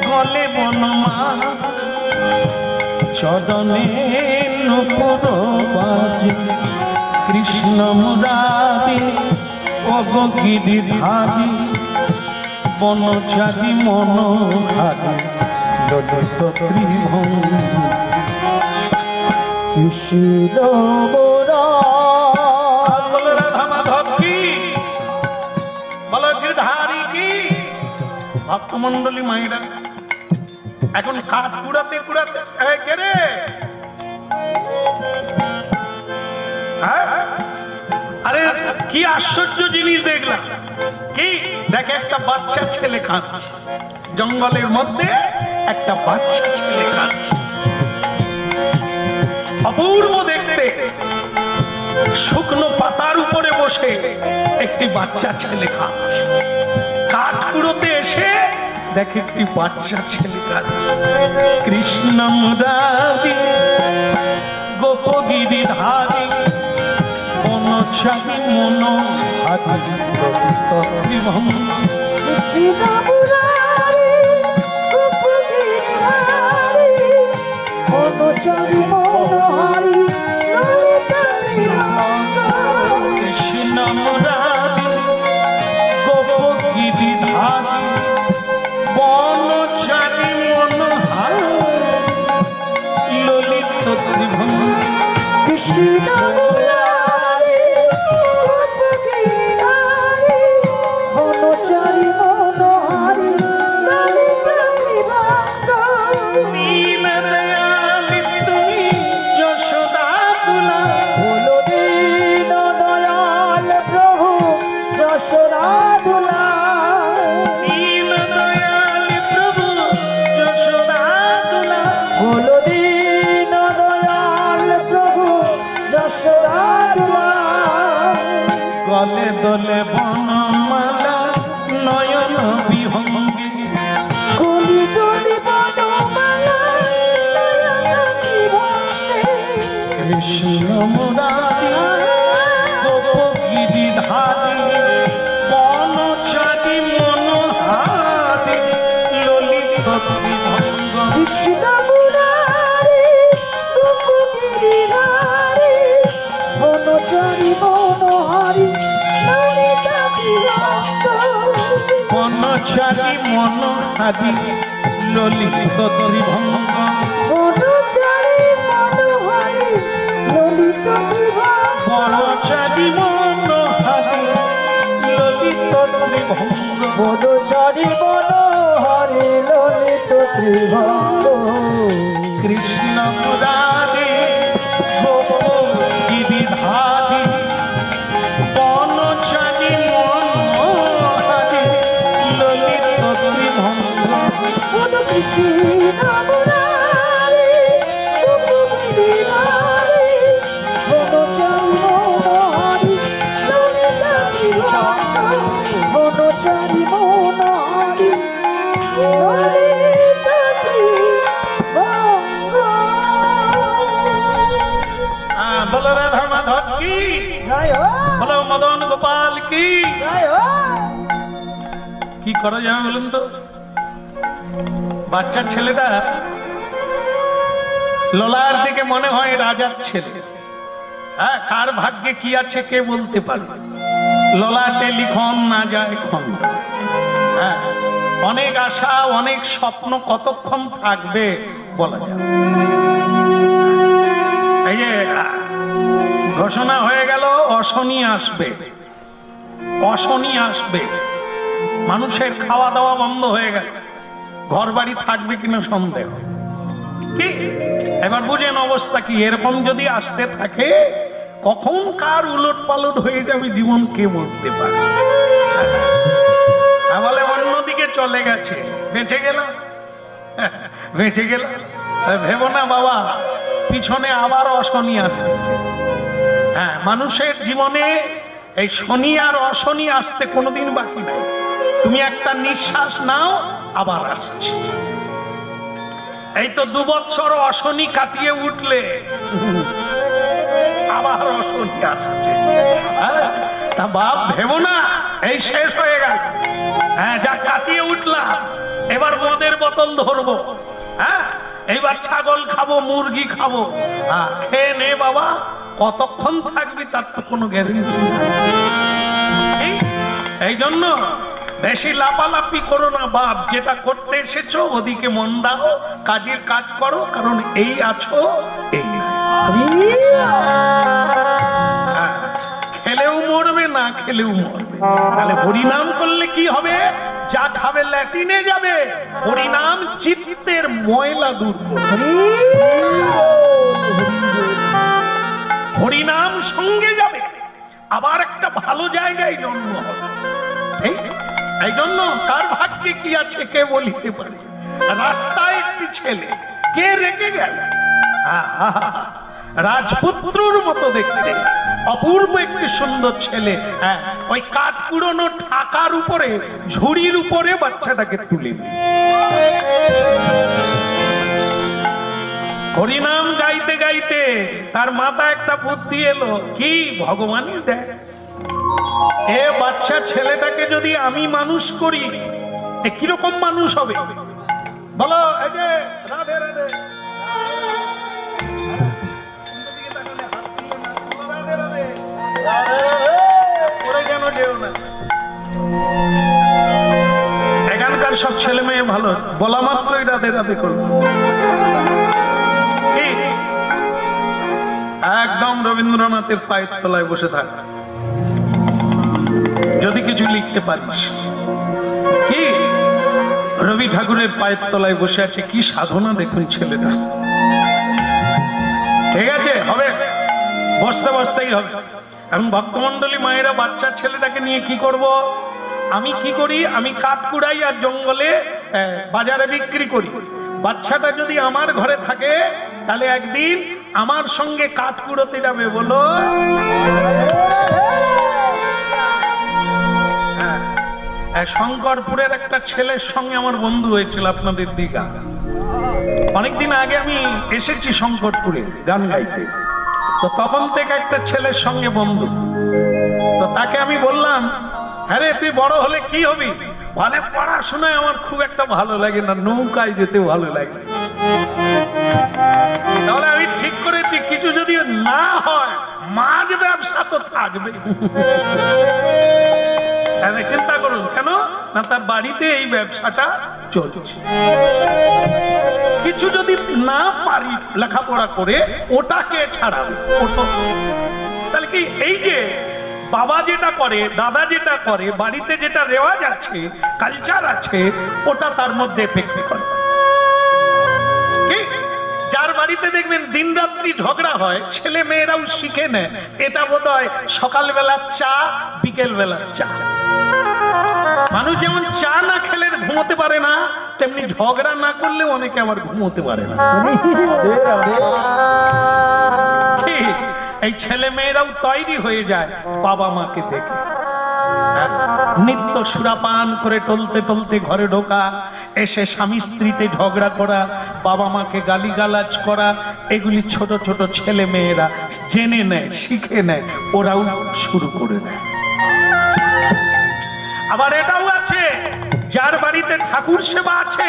গলে বনমা চরণে নুপুর বাজে কৃষ্ণ মুরারি অগগিরি ধারি বনচারি মনোহারি ললিত ত্রিভঙ্গ কৃষ্ণ ভক্তমন্ডলী মায়েরা এখন কাঠ কুড়াতে কুড়াতে রে আরে কি আশ্চর্য জিনিস দেখলাম। কি দেখে, একটা বাচ্চা ছেলে কাঁদছে, জঙ্গলের মধ্যে একটা বাচ্চা ছেলে কাঁদছে, অপূর্ব দেখতে। শুকনো পাতার উপরে বসে একটি বাচ্চা ছেলে কাঁদছে, কাঠ কুড়োতে এসে দেখে একটি বাচ্চা ছেলে কাঁদছে। কৃষ্ণ মুরারি গোপগিরি ধারি বনচারি মনোহারি ললিত ত্রিভঙ্গ কৃষ্ণ মুরারি গোপগিরি ধারি বনচারি মনোহারি ললিত ত্রিভঙ্গ কৃষ্ণ মুরারি গোপগিরি ধারি বনচারি মনোহারি চারি মনোহারি ললিত ত্রিভঙ্গ বনচারী মনোহারী ললিত ত্রিভঙ্গ বনচারী মনোহারি ললিত ত্রিভঙ্গ বনচারী মনোহারী ললিত ত্রিভঙ্গ কৃষ্ণ মুরারি গোপ গিরিধারী বনচারী মনোহারি ললিত ত্রিভঙ্গ বন কৃষ্ণ মুরারী গোপ গিরিধারী বনচারী মনোহারী ললিত ত্রিভঙ্গ বনচারী মনোহারী ললিত ত্রিভঙ্গ। বলো রাধা মাধব কি জয় হো বলো মদন গোপাল কি জয় হো। কি করা যাবে বলুন তো? বাচ্চার ছেলেটা লোলার দিকে মনে হয় রাজার ছেলে। হ্যাঁ, কার ভাগ্যে কি আছে কে বলতে পারে? লোলাতে লিখন না যায় খন। হ্যাঁ, অনেক আশা অনেক স্বপ্ন কতক্ষণ থাকবে বলা যায়। এই যে ঘোষণা হয়ে গেল অশনি আসবে, অশনি আসবে। মানুষের খাওয়া দাওয়া বন্ধ হয়ে গেল, ঘর বাড়ি থাকবে কিনা সন্দেহ। কি এবার বুঝেন অবস্থা কি? এরকম যদি আসতে থাকে কখন কার উলট পালট হয়ে যাবে জীবন কে বলতে পারে? বলে অন্যদিকে চলে গেছে, বেঁচে গেল, বেঁচে গেল। ভেবো না বাবা, পিছনে আবার অশনি আসতেছে। হ্যাঁ, মানুষের জীবনে এই শনি আর অশনি আসতে কোনোদিন বাকি নাই। তুমি একটা নিঃশ্বাস নাও, আবার আসছে। এই তো 2 বৎসর অশনি কাটিয়ে উঠলে আবার অশনি আসছে। হ্যাঁ, তা বাপ ভেবো না এই শেষ হয়ে গেল। হ্যাঁ, যা কাটিয়ে উঠলাম, এবার মদের বোতল ধরবো। হ্যাঁ, এইবার ছাগল খাবো, মুরগি খাবো। হ্যাঁ, খেয়ে নে বাবা, কতক্ষণ থাকবি তার তো কোনো গ্যারেন্টি নাই। এই জন্য বেশি লাপালাপি করো না বাপ, যেটা করতে এসেছো ওদিকে মন দাও, কাজের কাজ করো, কারণ এই আছো এই নাই। খেলেও মরবে, না খেলেও মরবে। তাহলে হরিনাম করলে কি হবে? যা খাবে ল্যাটিনে যাবে, হরিনাম চিত্তের ময়লা দূর করবে। হরিনাম সঙ্গে যাবে, আবার একটা ভালো জায়গায় জন্ম হবে। এই জন্য কার ভাগ্যে কি আছে কে বলিতে পারে? রাস্তায় একটি ছেলে কে রেখে গেল, রাজপুত্রর মতো দেখতে, অপূর্ব একটি সুন্দর ছেলে। হ্যাঁ, ওই কাঠ কুড়োনো ঠাকার উপরে, ঝুড়ির উপরে বাচ্চাটাকে তুলে নিল। হরিনাম গাইতে গাইতে তার মাথায় একটা বুদ্ধি এলো, কি ভগবানই দেয়, এ বাচ্চা ছেলেটাকে যদি আমি মানুষ করি এ কিরকম মানুষ হবে বলো? এই যে রাধে রাধে, এখানকার সব ছেলে মেয়ে ভালো, বলা মাত্রই রাধে রাধে করবে। একদম রবীন্দ্রনাথের পায়ের তলায় বসে থাক, যদি কিছু লিখতে পারিস। কি রবি ঠাকুরের পায়ের তলায় বসে আছে, কি সাধনা দেখুন ছেলেটা। ঠিক আছে, হবে, বসতে বসতেই হবে। এখন ভক্তমন্ডলী মায়েরা বাচ্চা ছেলেটাকে নিয়ে কি করব? আমি কি করি, আমি কাঠ কুড়াই আর জঙ্গলে বাজারে বিক্রি করি। বাচ্চাটা যদি আমার ঘরে থাকে তাহলে একদিন আমার সঙ্গে কাঠ কুড়োতে যাবে। বলো, শঙ্করপুরের একটা ছেলের সঙ্গে আমার বন্ধু হয়েছিল আপনাদের দিঘা। অনেকদিন আগে আমি এসেছি শঙ্করপুরে গান গাইতে, তো তখন থেকে একটা ছেলের সঙ্গে বন্ধু। তো তাকে আমি বললাম, হ্যাঁ রে তুই বড় হলে কি হবি? বলে পড়াশোনায় আমার খুব একটা ভালো লাগে না, নৌকায় যেতে ভালো লাগে। তাহলে আমি ঠিক করেছি কিছু যদি না হয় মাছ ব্যবসা তো থাকবে। চিন্তা করুন কেন না, তার বাড়িতে এই ব্যবসাটা চলছে। কিছু যদি না পারি লেখাপড়া করে, ওটাকে ছাড়াবে। তাহলে কি এই যে বাবা যেটা করে, দাদা যেটা করে, বাড়িতে যেটা রেওয়াজ আছে, কালচার আছে, ওটা তার মধ্যে এফেক্ট করে। যার বাড়িতে দেখবেন দিন রাত্রি ঝগড়া হয়, ছেলে মেয়েরাও শিখে নেয় এটা বোধহয় সকালবেলার চা, বিকেল বেলার চা। মানুষ যেমন চা না খেলে ঘুমোতে পারে না, তেমনি ঝগড়া না করলে অনেকে আবার ঘুমোতে পারে না। এই ছেলে মেয়েরাও তৈরি হয়ে যায় বাবা মাকে দেখে। নিত্য সুরাপান করে টলতে টলতে ঘরে ঢোকা, এসে স্বামী স্ত্রীতে ঝগড়া করা, বাবা মাকে গালিগালাজ করা, এগুলি ছোট ছোট ছেলে মেয়েরা জেনে নেয়, শিখে নেয়, ওরাও শুরু করে দেয়। আবার এটাও আছে, যার বাড়িতে ঠাকুর সেবা আছে,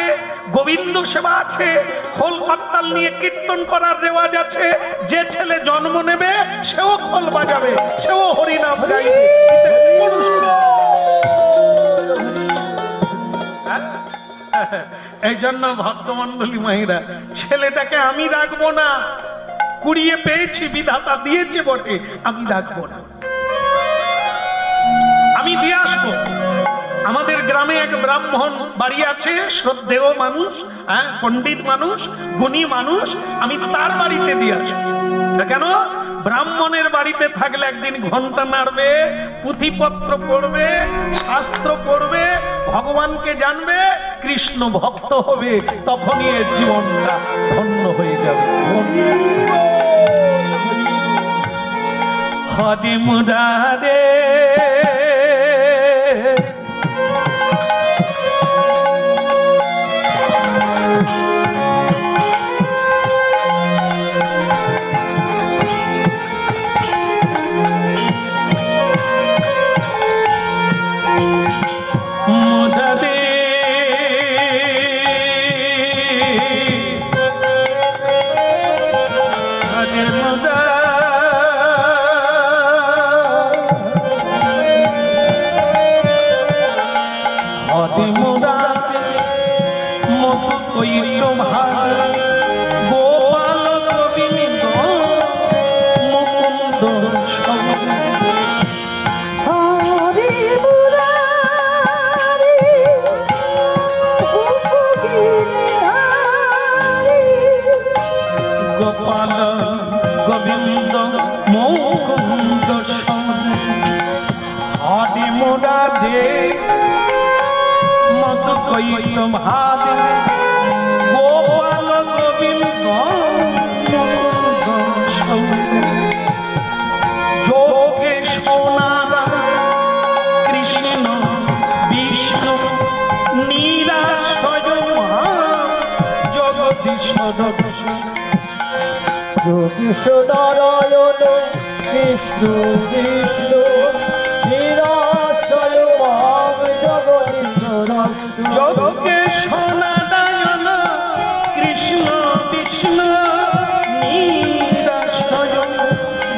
গোবিন্দ সেবা আছে, খোল করতাল নিয়ে কীর্তন করার রেওয়াজ আছে, যে ছেলে জন্ম নেবে সেও খোল বাজাবে, সেও হরিনাম গাইবে। এই জন্য ভক্তমন্ডলী মায়েরা, ছেলেটাকে আমি রাখবো না, কুড়িয়ে পেয়েছি, বিধাতা দিয়েছে বটে, আমি রাখবো না, আমি দিয়ে আসবো। আমাদের গ্রামে এক ব্রাহ্মণ বাড়ি আছে, শ্রদ্ধেয় মানুষ, পণ্ডিত মানুষ, গুণী মানুষ, আমি তার বাড়িতে দিয়ে আসবো। কেন? ব্রাহ্মণের বাড়িতে থাকলে একদিন ঘন্টা নাড়বে, পুঁথিপত্র পড়বে, শাস্ত্র পড়বে, ভগবানকে জানবে, কৃষ্ণ ভক্ত হবে, তখনই এর জীবনটা ধন্য হয়ে যাবে। হরি মুরারে কৃষ্ণ নারায়ণ কৃষ্ণ কৃষ্ণ নিরাশয় মাম জগদীশ্বর যোগেশ নারায়ণ কৃষ্ণ বিষ্ণু নিরাশয়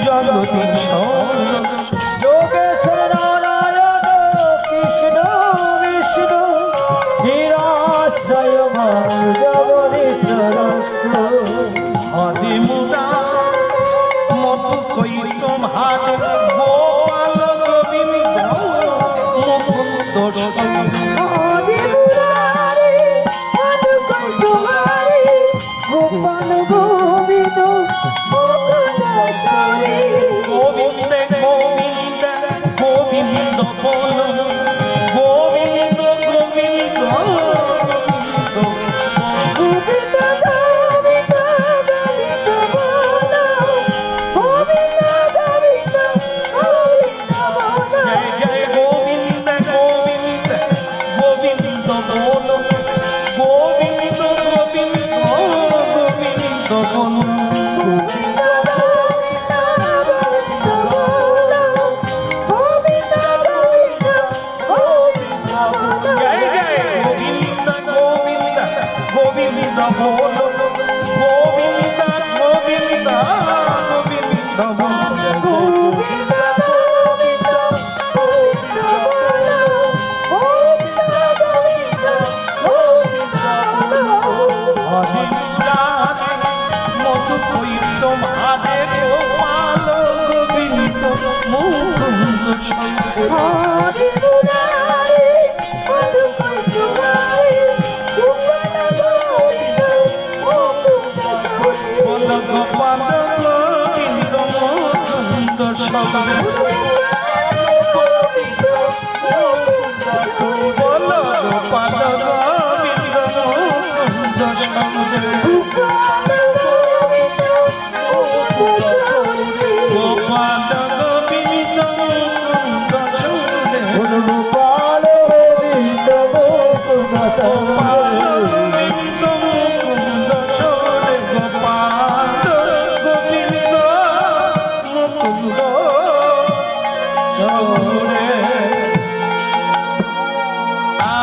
জগদীশ্বর। যোগেশ নারায়ণ কৃষ্ণ বিষ্ণু নিরাশয় মাম জগদীশ্বর। হরি মুরা মধু কই তোমার গোপাল গোবিন্দ মুকুন্দ। হরি মুরারি মধু কই তোমার গোপাল গোবিন্দ মুকুন্দ। গোবিন্দ গোবিন্দ গোবিন্দ বল, গোবিন্দ গোবিন্দ সঙ্গে হরি মুরারি মধুকৈটভারি গোপাল গোবিন্দ মুকুন্দ সঙ্গে বল গোপাল গোবিন্দ মুকুন্দ সঙ্গে বল গোপাল গোবিন্দ মুকুন্দ সঙ্গে গোপাল গোবিন্দ মুকুন্দ সঙ্গে গোপাল গোবিন্দ মুকুন্দ সঙ্গে গোবিন্দ মুকুন্দ সঙ্গে গোপাল গোবিন্দ মুকুন্দ সঙ্গে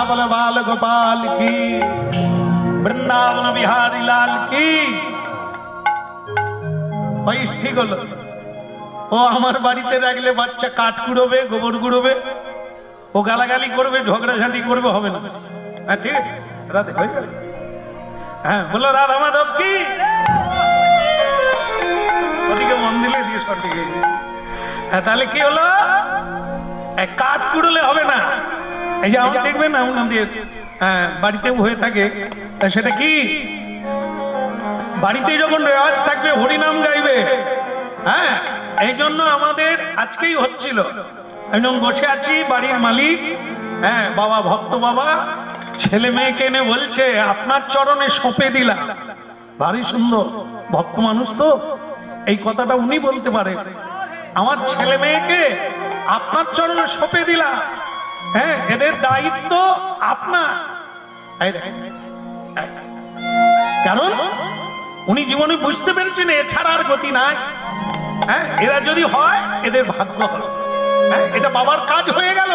বল বাল গোপাল की वृंदावन बिहारी लाल की বাইশ ঠিক হলো ও আমার বাড়িতে রাখলে বাচ্চা কাঠ কুড়োবে গোবর কুড়োবে ও গালাগালি করবে ঝগড়াঝাঁটি করবে হবে না হ্যাঁ ঠিক আছে রাধে হয়ে গেল হ্যাঁ বলো রাধা মাধব কি ওদিকে মন দিলে দিয়ে সঠিক হ্যাঁ তাহলে কি হলো কাঠ কুড়োলে হবে না এই যে আমার দেখবেন না আমাদের বাড়িতেও হয়ে থাকে সেটা কি বাড়িতে যখন রেওয়াজ থাকবে হরিনাম গাইবে হ্যাঁ এই জন্য আমাদের আজকেই হচ্ছিল আমি যখন বসে আছি বাড়ির মালিক হ্যাঁ বাবা ভক্ত বাবা ছেলে মেয়েকে এনে বলছে আপনার চরণে সঁপে দিলাম ভারী সুন্দর ভক্ত মানুষ তো এই কথাটা উনি বলতে পারে আমার ছেলে মেয়েকে আপনার চরণে সঁপে দিলাম হ্যাঁ এদের দায়িত্ব আপনার কারণ উনি জীবনে বুঝতে পেরেছেন এছাড়া আর গতি নাই হ্যাঁ এরা যদি হয় এদের ভাগ্য হলো হ্যাঁ এটা বাবার কাজ হয়ে গেল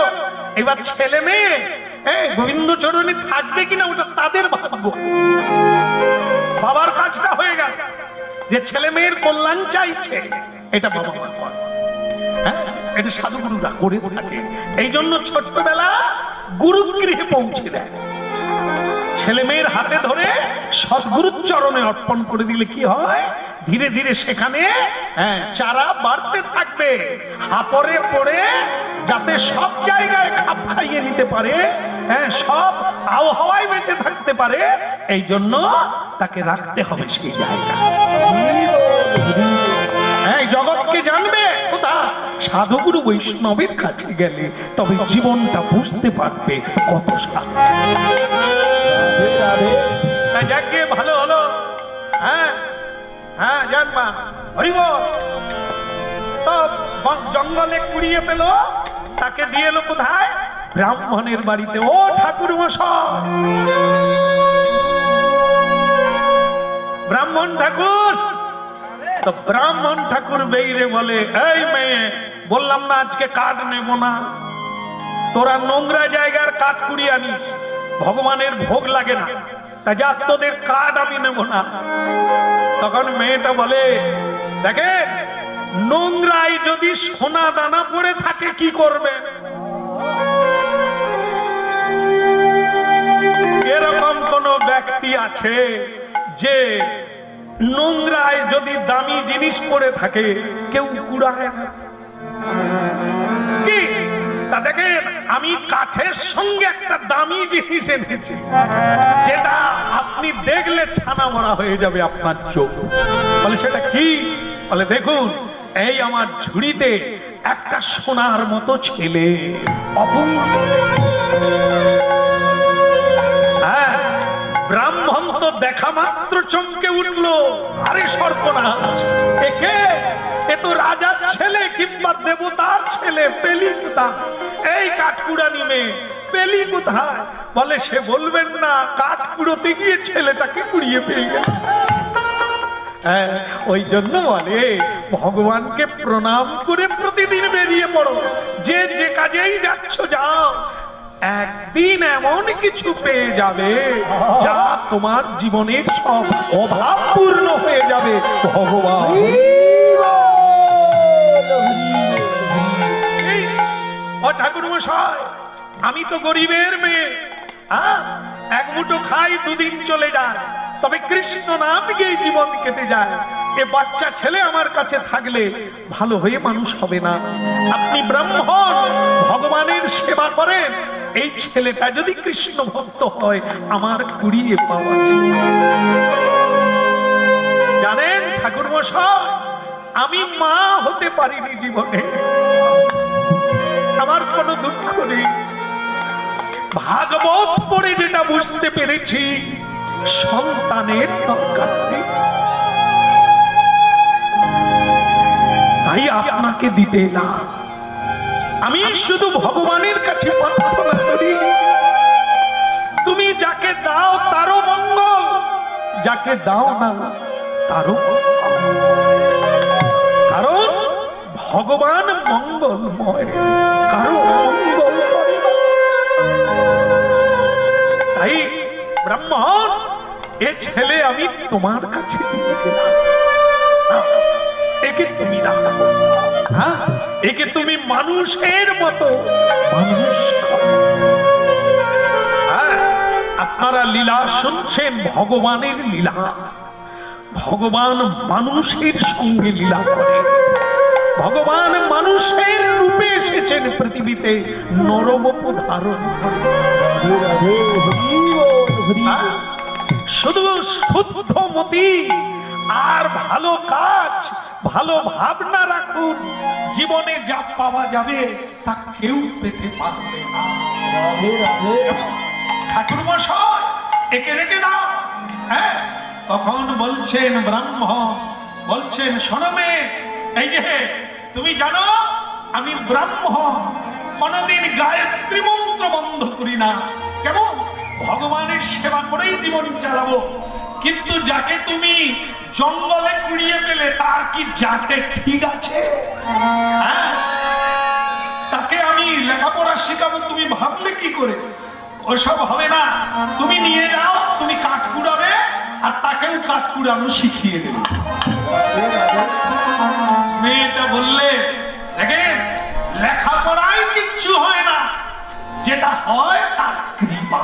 এবার ছেলে মেয়ে হ্যাঁ গোবিন্দ চরণে থাকবে কিনা ওটা তাদের ভাগ্য বাবার কাজটা হয়ে গেল যে ছেলে মেয়ের কল্যাণ চাইছে এটা বাবা মা করে হ্যাঁ এটা সাধুগুরুরা করে থাকে এই জন্য ছোটবেলা গুরুগৃহে পৌঁছে দেয় ছেলে মেয়ের হাতে ধরে সদ্গুরুর চরণে অর্পণ করে দিলে কি হয় ধীরে ধীরে সেখানে চারা বাড়তে থাকবে হাপড়ে পড়ে যাতে সব জায়গায় খাপ খাইয়ে নিতে পারে সব আবহাওয়ায় বেঁচে থাকতে পারে এই জন্য তাকে রাখতে হবে সেই জায়গা জগৎকে জানবে কোথায় সাধুগুরু বৈষ্ণবের কাছে গেলে তবে জীবনটা বুঝতে পারবে কত সাধু যাকে ভালো হলো হ্যাঁ হ্যাঁ জানবা হরিব তো জঙ্গলে কুড়িয়ে পেল তাকে দিয়ে এলো কোথায় ব্রাহ্মণের বাড়িতে ও ঠাকুর মশাই ব্রাহ্মণ ঠাকুর তো ব্রাহ্মণ ঠাকুর বেইরে বলে এই মেয়ে বললাম না আজকে কাঠ নেব না তোরা নোংরা জায়গার কাঠ কুড়িয়ে আনিস ভগবানের ভোগ লাগে না তা যা তোদের কাঠ আমি নেব না তখন মেয়েটা বলে দেখেন নোংরায় যদি সোনা দানা পড়ে থাকে কি করবে এরকম কোন ব্যক্তি আছে যে নোংরায় যদি দামি জিনিস পড়ে থাকে কেউ কুড়ায় না কি তা দেখেন আমি কাঠের সঙ্গে একটা দামি জিনিস এনেছি যেটা আপনি দেখলে ছানা মরা হয়ে যাবে আপনার চোখ বলে সেটা কি বলে দেখুন এই আমার ঝুড়িতে একটা সোনার মতো ছেলে অপূর্ব হ্যাঁ ব্রাহ্মণ তো দেখা মাত্র চমকে উঠলো আরে সর্বনাশ একে এ তো রাজার ছেলে কিংবা দেবতার ছেলে পেলি কোথায় এই কাঠকুড়ানি মেয়ে পেলি কোথায় বলে সে বলবেন না কাঠ কুড়োতে গিয়ে ছেলেটাকে কুড়িয়ে পেয়ে গেল ওই জন্য বলে ভগবানকে প্রণাম করে প্রতিদিন বেরিয়ে পড়ো যে যে কাজেই যাচ্ছ যাও একদিন এমন কিছু পেয়ে যাবে যা তোমার জীবনের সব অভাব পূর্ণ হয়ে যাবে ভগবান ও ঠাকুর মশাই আমি তো গরিবের মেয়ে এক মুঠো খাই দুদিন চলে যায় তবে কৃষ্ণ নাম গিয়ে জীবন কেটে যায় এ বাচ্চা ছেলে আমার কাছে থাকলে ভালো হয়ে মানুষ হবে না। আপনি ব্রাহ্মণ, ভগবানের সেবা করেন, এই ছেলেটা যদি কৃষ্ণ ভক্ত হয় আমার কুড়িয়ে পাওয়া যায়। জানেন ঠাকুর মশাই, আমি মা হতে পারিনি জীবনে, আমার কোনো দুঃখ নেই। ভাগবত পড়ে যেটা বুঝতে পেরেছি, সন্তানের দরকার নেই, তাই আপনাকে দিতে না। আমি শুধু ভগবানের কাছে প্রার্থনা করি, তুমি যাকে দাও তারও মঙ্গল, যাকে দাও না তারও মঙ্গল। কারণ ভগবান মঙ্গলময়, কারো মঙ্গল করে না। তাই ব্রাহ্মণ, এ ছেলে আমি তোমার কাছে দিয়ে গেলাম, একে তুমি রাখো, হ্যাঁ, একে তুমি মানুষের মতো মানুষ করো। হ্যাঁ, আপনারা লীলা শুনছেন, ভগবানের লীলা। ভগবান মানুষের সঙ্গে লীলা করে, ভগবান মানুষের রূপে এসেছেন পৃথিবীতে, নরবপু ধারণ করে। শুধু শুদ্ধমতি আর ভালো কাজ, ভালো ভাবনা রাখুন, জীবনে যা পাওয়া যাবে তা কেউ পেতে পারবে না। ঠাকুর মশাই, একে রেখে দাও। হ্যাঁ, তখন বলছেন ব্রাহ্মণ, বলছেন শোনো মেয়ে, এই যে তুমি জানো আমি ব্রাহ্মণ, কোনদিন গায়ত্রী মন্ত্র বন্ধ করি না, কেমন ভগবানের সেবা করেই জীবন চালাবো। কিন্তু যাকে তুমি জঙ্গলে কুড়িয়ে পেলে তার কি জাতে ঠিক আছে? তাকে আমি লেখাপড়া শিখাবো তুমি ভাবলে কি করে? ওসব হবে না, তুমি নিয়ে যাও, তুমি কাঠ কুড়াবে আর তাকেও কাঠ কুড়ানো শিখিয়ে দেবে। মেয়েটা বললে দেখেন, লেখাপড়ায় কিচ্ছু হয় না, যেটা হয় তার কৃপা।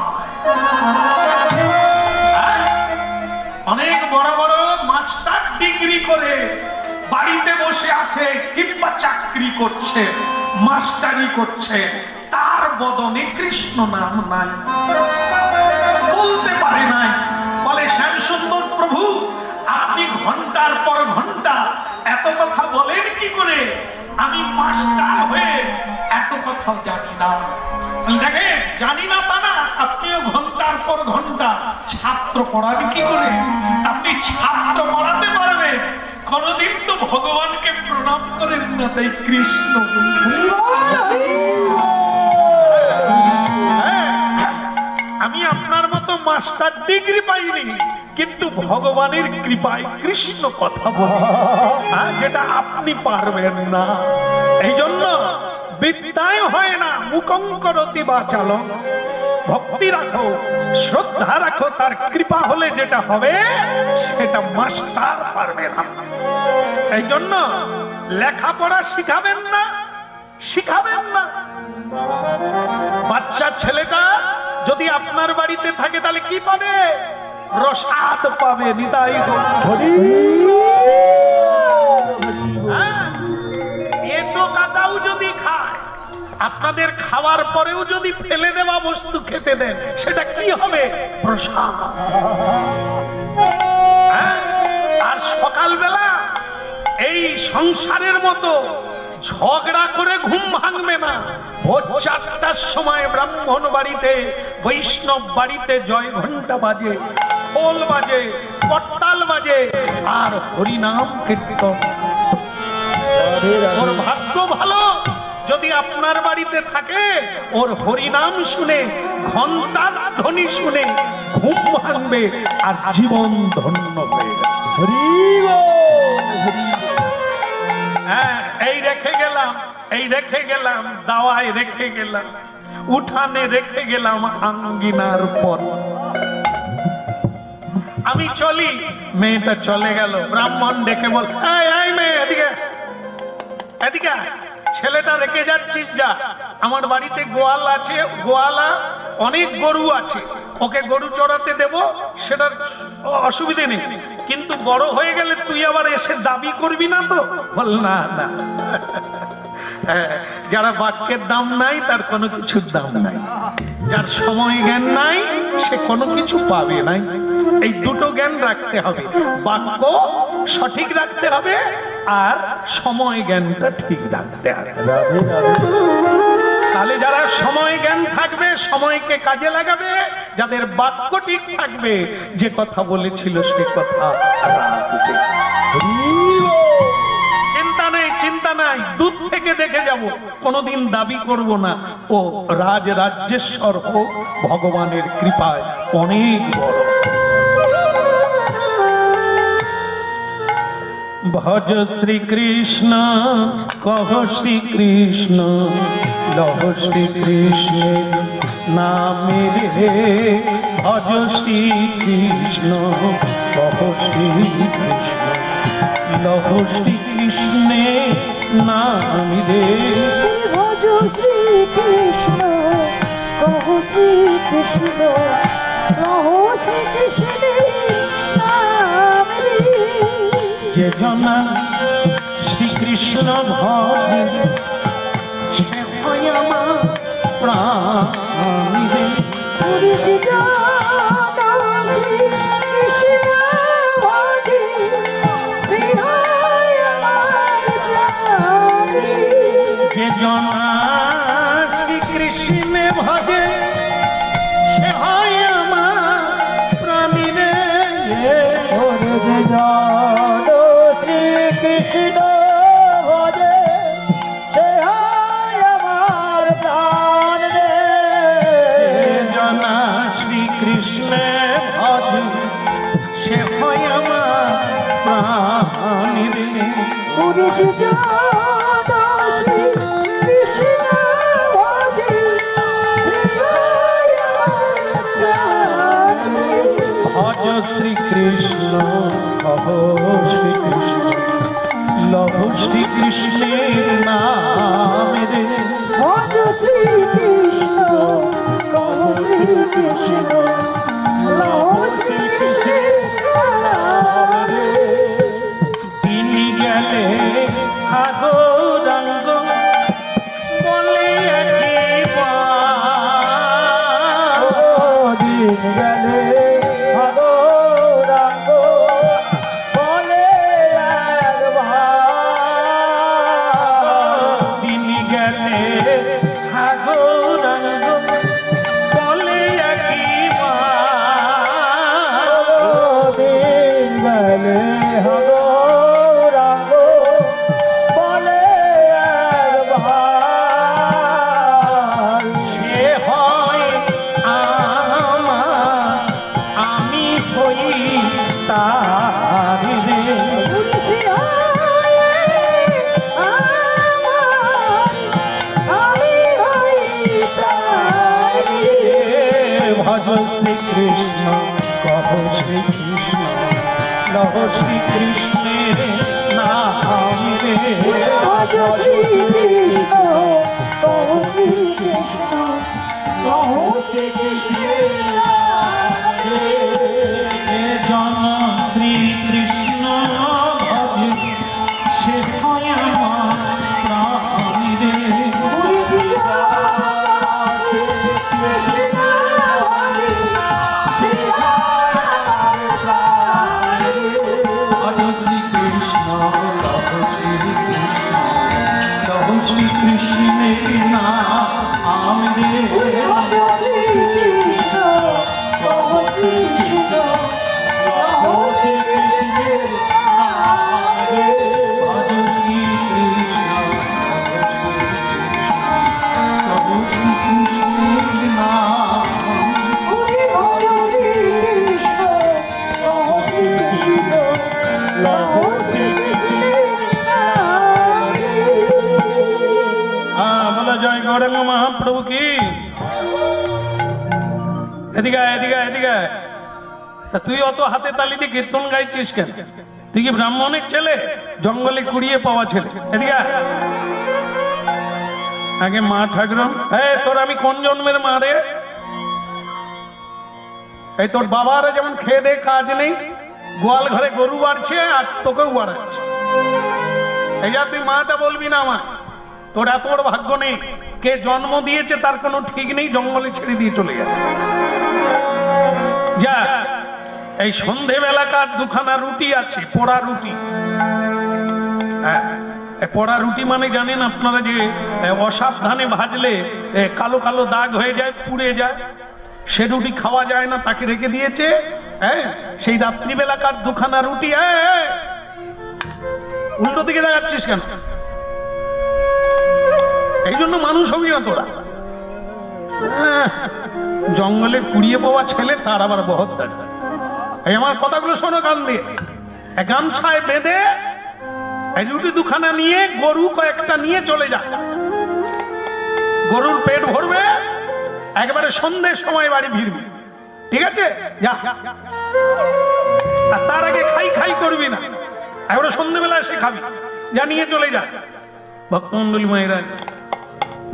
অনেক বড় বড় মাস্টার ডিগ্রি করে বাড়িতে বসে আছে কিংবা চাকরি করছে, মাস্টারি করছে, তার বদনে কৃষ্ণ নাম নাই, বলতে পারে নাই। বলে শ্যাম সুন্দর প্রভু, আপনি ঘন্টার পর ঘন্টা এত কথা বলেন কি করে? আমি মাস্টার হয়ে এত কথা জানি না। দেখেন, জানি না তা না, আপনিও ঘন্টার পর ঘন্টা ছাত্র পড়ান কি করে? আপনি ছাত্র পড়াতে পারবেন, কোনদিন তো ভগবানকে প্রণাম করেন না, তাই কৃষ্ণ। আমি আপনার মতো মাস্টার ডিগ্রি পাইনি, কিন্তু ভগবানের কৃপায় কৃষ্ণ কথা বলি, যেটা আপনি পারবেন না। এই জন্য বিদ্যায় হয় না, মুখং করোতি বাচালং। ভক্তি রাখো, শ্রদ্ধা রাখো, তার কৃপা হলে যেটা হবে সেটা মাস্টার পারবে না। এই জন্য লেখাপড়া শিখাবেন না, শিখাবেন না। বাচ্চা ছেলেটা যদি আপনার বাড়িতে থাকে তাহলে কি পাবে? প্রসাদ পাবে। নিতাই এটো কাটাও যদি খায়, আপনাদের খাওয়ার পরেও যদি ফেলে দেওয়া বস্তু খেতে দেন, সেটা কি হবে? প্রসাদ। আর সকালবেলা এই সংসারের মতো ঝগড়া করে ঘুম ভাঙবে না। ভোর 4টার সময় ব্রাহ্মণ বাড়িতে, বৈষ্ণব বাড়িতে জয় ঘন্টা বাজে, খোল বাজে, করতাল বাজে, আর হরিনাম কীর্তন। ওর ভাগ্য ভালো যদি আপনার বাড়িতে থাকে, ওর হরিনাম শুনে, ঘন্টার ধ্বনি শুনে ঘুম ভাঙবে আর জীবন ধন্য হয়ে যাবে। হ্যাঁ, এই রেখে গেলাম, এই রেখে গেলাম, দাওয়ায় রেখে গেলাম, উঠানে রেখে গেলাম, আঙ্গিনার পর আমি চলি। মেয়েটা চলে গেল, ব্রাহ্মণ ডেকে বল, এই মেয়ে এদিকে, এদিকে, ছেলেটা রেখে যাচ্ছিস যা। আমার বাড়িতে গোয়াল আছে, গোয়ালা অনেক গরু আছে, ওকে গরু চড়াতে দেব, সেটার অসুবিধে নেই, কিন্তু বড় হয়ে গেলে তুই আবার এসে দাবি করবি না তো? বল না না, যারা বাক্যের দাম নাই তার কোনো কিছুর দাম নাই, যার সময় জ্ঞান নাই সে কোনো কিছু পাবে নাই। এই দুটো জ্ঞান রাখতে হবে, বাক্য সঠিক রাখতে হবে আর সময় জ্ঞানটা ঠিক রাখতে হবে। তাহলে যারা সময় জ্ঞান থাকবে সময়কে কাজে লাগাবে, যাদের বাক্য ঠিক থাকবে যে কথা বলেছিল সে কথা রাখবে। চিন্তা নেই, চিন্তা নাই, দূর থেকে দেখে যাব, কোনোদিন দাবি করব না। ও রাজরাজ্যেশ্বর হোক ভগবানের কৃপায় অনেক বড়। ভজ শ্রীকৃষ্ণ কহ শ্রীকৃষ্ণ লহ শ্রীকৃষ্ণের নামে রে। ভজ শ্রীকৃষ্ণ কহ শ্রীকৃষ্ণ লহ শ্রীকৃষ্ণের নামে রে। ভজ শ্রীকৃষ্ণ কহ শ্রীকৃষ্ণ লহ শ্রীকৃষ্ণের নামে রে। যে জনা শ্রীকৃষ্ণ ভজে সে হয় আমার প্রাণ রে। যে জনা শ্রীকৃষ্ণ ভজে সে হয় আমার প্রাণ রে। যে জনা শ্রীকৃষ্ণ ভজে সে হয় আমার প্রাণ রে। ওরে যে কৃষ্ণ ভজে সে হয় আমার প্রাণ রে। জনা শ্রীকৃষ্ণ ভজে সে হয় আমার প্রাণ রে। ওরে যে কৃষ্ণ ভজে সে হয় আমার প্রাণ রে। ভজ শ্রীকৃষ্ণ কহ শ্রীকৃষ্ণ লহ শ্রীকৃষ্ণের নাম রে। ভজ শ্রীকৃষ্ণ কহ শ্রীকৃষ্ণ লহ শ্রীকৃষ্ণের নাম রে। তিনি গেলে গৌরাঙ্গ বলে দিন গেলে গৌরাঙ্গ বলে একবার। দিন গেলে গৌরাঙ্গ বলে দিন গেলে গৌরাঙ্গ বলে একবার। সে হয় আমার আমি হই তার রে। পুলিশে হয় আমার আমি হই তার রে। ভজ শ্রীকৃষ্ণ কহ শ্রীকৃষ্ণ লহ শ্রীকৃষ্ণের নাম রে। ভজ শ্রীকৃষ্ণ কহ শ্রীকৃষ্ণ কহ শ্রীকৃষ্ণের নাম রে। জন শ্রীকৃষ্ণ ভজে সে হয় আমার প্রাণ রে। পুলিশে কৃষ্ণ ভজে সে হয় আমার প্রাণ রে। ভজ শ্রীকৃষ্ণ লহ শ্রীকৃষ্ণ লহ শ্রীকৃষ্ণের নাম রে। ভজ শ্রীকৃষ্ণ কহ শ্রীকৃষ্ণ লহ শ্রীকৃষ্ণের নাম রে। ভজ শ্রীকৃষ্ণ লহ শ্রীকৃষ্ণের নাম। ওরে ভজ শ্রীকৃষ্ণ কহ শ্রীকৃষ্ণ লহ শ্রীকৃষ্ণের নাম রে। বলো জয় গৌরাঙ্গ মহাপ্রভু কি। এদিকে আয়, এদিকে আয়, এদিকে আয়। তা তুই অত হাতে তালি দিয়ে কীর্তন গাইছিস কেন? তুই কি ব্রাহ্মণের ছেলে, জঙ্গলে কুড়িয়ে পাওয়া ছেলে? এদিকে আয়। আগে মা ঠাকুর, তোর আমি কোন জন্মের মা রে? এই তোর বাবার যেমন খেয়ে দে কাজ নেই, গোয়াল ঘরে গরু বাড়ছে আর তোকেও বাড়াচ্ছে। এই যা তুই মাটা বলবি না আমার, তোর এত বড় ভাগ্য নেই, কে জন্ম দিয়েছে তার কোনো ঠিক নেই, জঙ্গলে ছেড়ে দিয়ে চলে গেল। যা, এই সন্ধেবেলাকার দুখানা রুটি আছে, পোড়া রুটি। হ্যাঁ, পোড়া রুটি মানে জানেন আপনারা যে অসাবধানে ভাজলে কালো কালো দাগ হয়ে যায়, পুড়ে যায়, সে রুটি খাওয়া যায় না, তাকে রেখে দিয়েছে। হ্যাঁ, সেই রাত্রিবেলাকার দুখানা রুটি। উল্টো দিকে দেখাচ্ছিস কেন? এই জন্য মানুষ হবি না তোরা। জঙ্গলে কুড়িয়ে পাওয়া ছেলে, তার আবার বহদ্দার। এই আমার কথাগুলো শোনো কান দিয়ে। গামছায় বেঁধে এই রুটি দুখানা নিয়ে গরু কয়েকটা নিয়ে চলে যা। গরুর পেট ভরবে, একবারে সন্ধ্যের সময় বাড়ি ফিরবি, ঠিক আছে? যা। আর তার আগে খাই খাই করবি না, একবারে সন্ধ্যেবেলা এসে খাবি। যা, নিয়ে চলে যা। ভক্তমন্ডলী মায়েরা,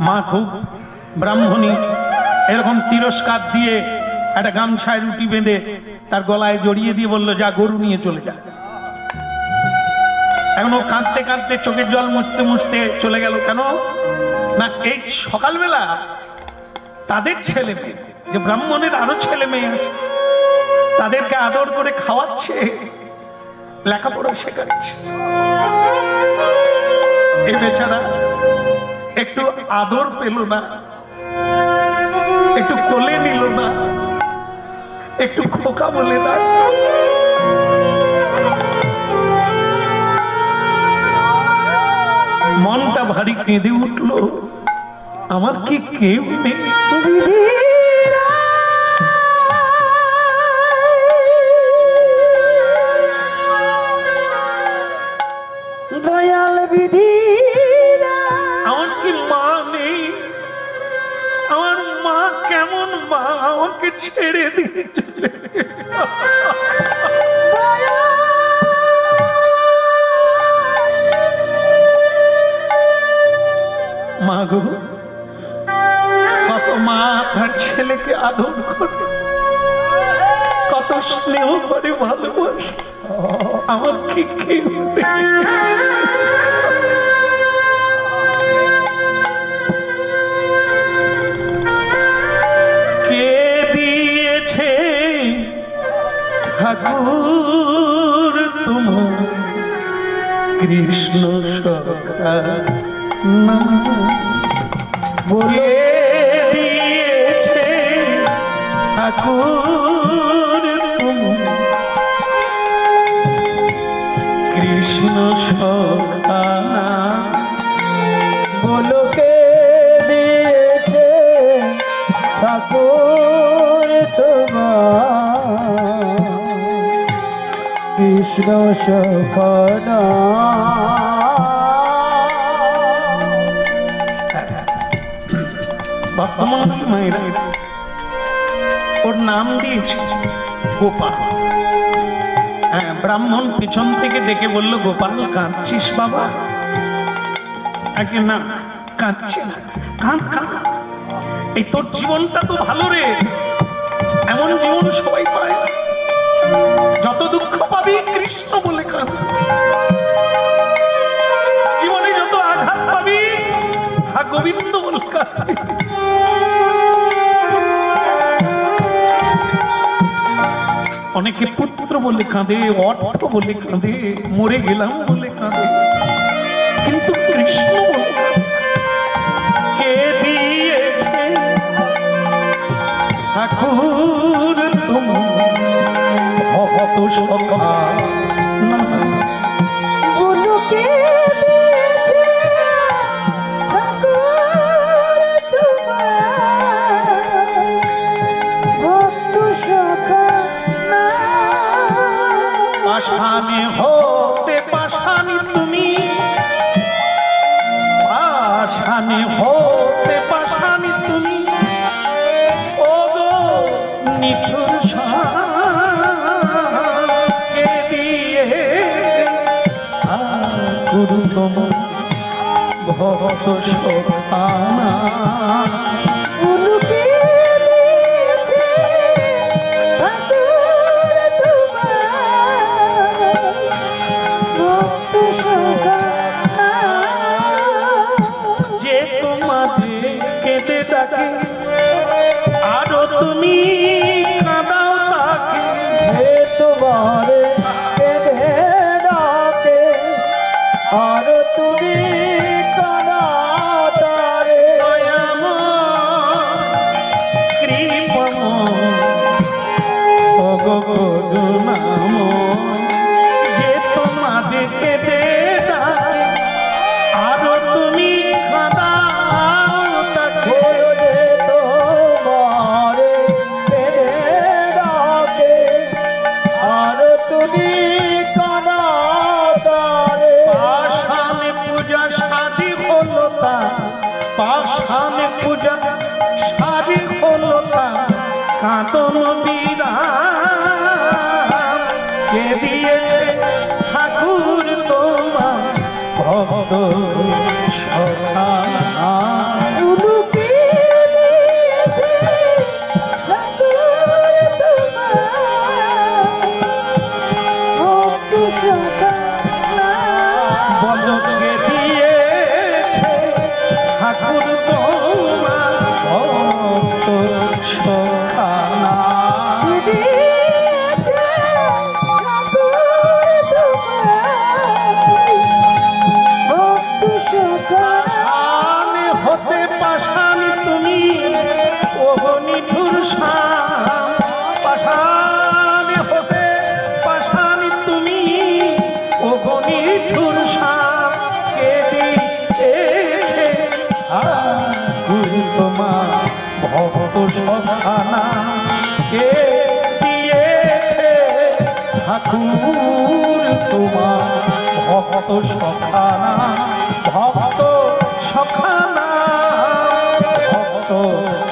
মা খুব ব্রাহ্মণী, এরকম তিরস্কার দিয়ে একটা গামছায় রুটি বেঁধে তার গলায় জড়িয়ে দিয়ে বললো, যা, গরু নিয়ে চলে যা। এখন ও কাঁদতে কাঁদতে চোখের জল মুছতে মুছতে চলে গেল। কেন না, এই সকালবেলা তাদের ছেলে মেয়ে, যে ব্রাহ্মণের আরো ছেলে মেয়ে আছে, তাদেরকে আদর করে খাওয়াচ্ছে, লেখাপড়া শেখাচ্ছে। এই বেচারা একটু আদর পেল না, একটু কোলে নিল না, একটু খোকা বলে না। মনটা ভারী কেঁদে উঠলো, আমার কি কেউ নেই? দয়াল বিধি, আমার কি মা নেই? আমার মা কেমন মা, আমাকে ছেড়ে দিয়ে চলে মা গো। কত মা তার ছেলেকে আদর করে, কত স্নেহ করে, ভালোবাসে। আমার কি কেউ নেই? কে দিয়েছে ঠাকুর তোমার কৃষ্ণ সখা না? বলে দিয়েছে ঠাকুর তোমার কৃষ্ণ সখা না? বলো কে দিয়েছে ঠাকুর তোমার কৃষ্ণ সখা না? ওর নাম দিয়েছে গোপাল। হ্যাঁ, ব্রাহ্মণ পিছন থেকে ডেকে বলল, গোপাল কাঁদছিস বাবা? আগে না, কাঁদছি না, কাঁদ কাঁদ। এই তোর জীবনটা তো ভালো রে, এমন জীবন সবাই পায় না। যত দুঃখ পাবি কৃষ্ণ বলে কাঁদ, জীবনে যত আঘাত পাবি হা গোবিন্দ বলে কাঁদ। অনেকে পুত্র বলে কাঁদে, অর্থ বলে কাঁদে, মরে গেলাম বলে কাঁদে, কিন্তু কৃষ্ণ বলে কে দিয়েছে ঠাকুর তোমার ভক্ত সখা না? বলো কে দিয়েছে ঠাকুর তোমার ভক্ত সখা না? পাষাণে হতে পাষাণী তুমি, পাষাণে হতে পাষাণী তুমি, ও গো নিঠুর কে দিয়ে গুরু তোমার ভক্ত সখা না? বলো কে দিয়েছে ঠাকুর তোমার যা সারি হলো তা কাঁদন বিরাম কে দিয়েছে ঠাকুর তোমার ভক্ত সখা বলকে দিয়েছে ঠাকুর তোমার ভক্ত সখা হতে পাশানি তুমি ওগনি ঠুরসা পাশানি হতে পাশানি তুমি ওগনি ঠুরসা কে দিয়েছে ঠাকুর তোমার ভক্ত সখানা কে দিয়েছে ঠাকুর তোমার ভক্ত সখানা ভক্ত সখানা ভক্ত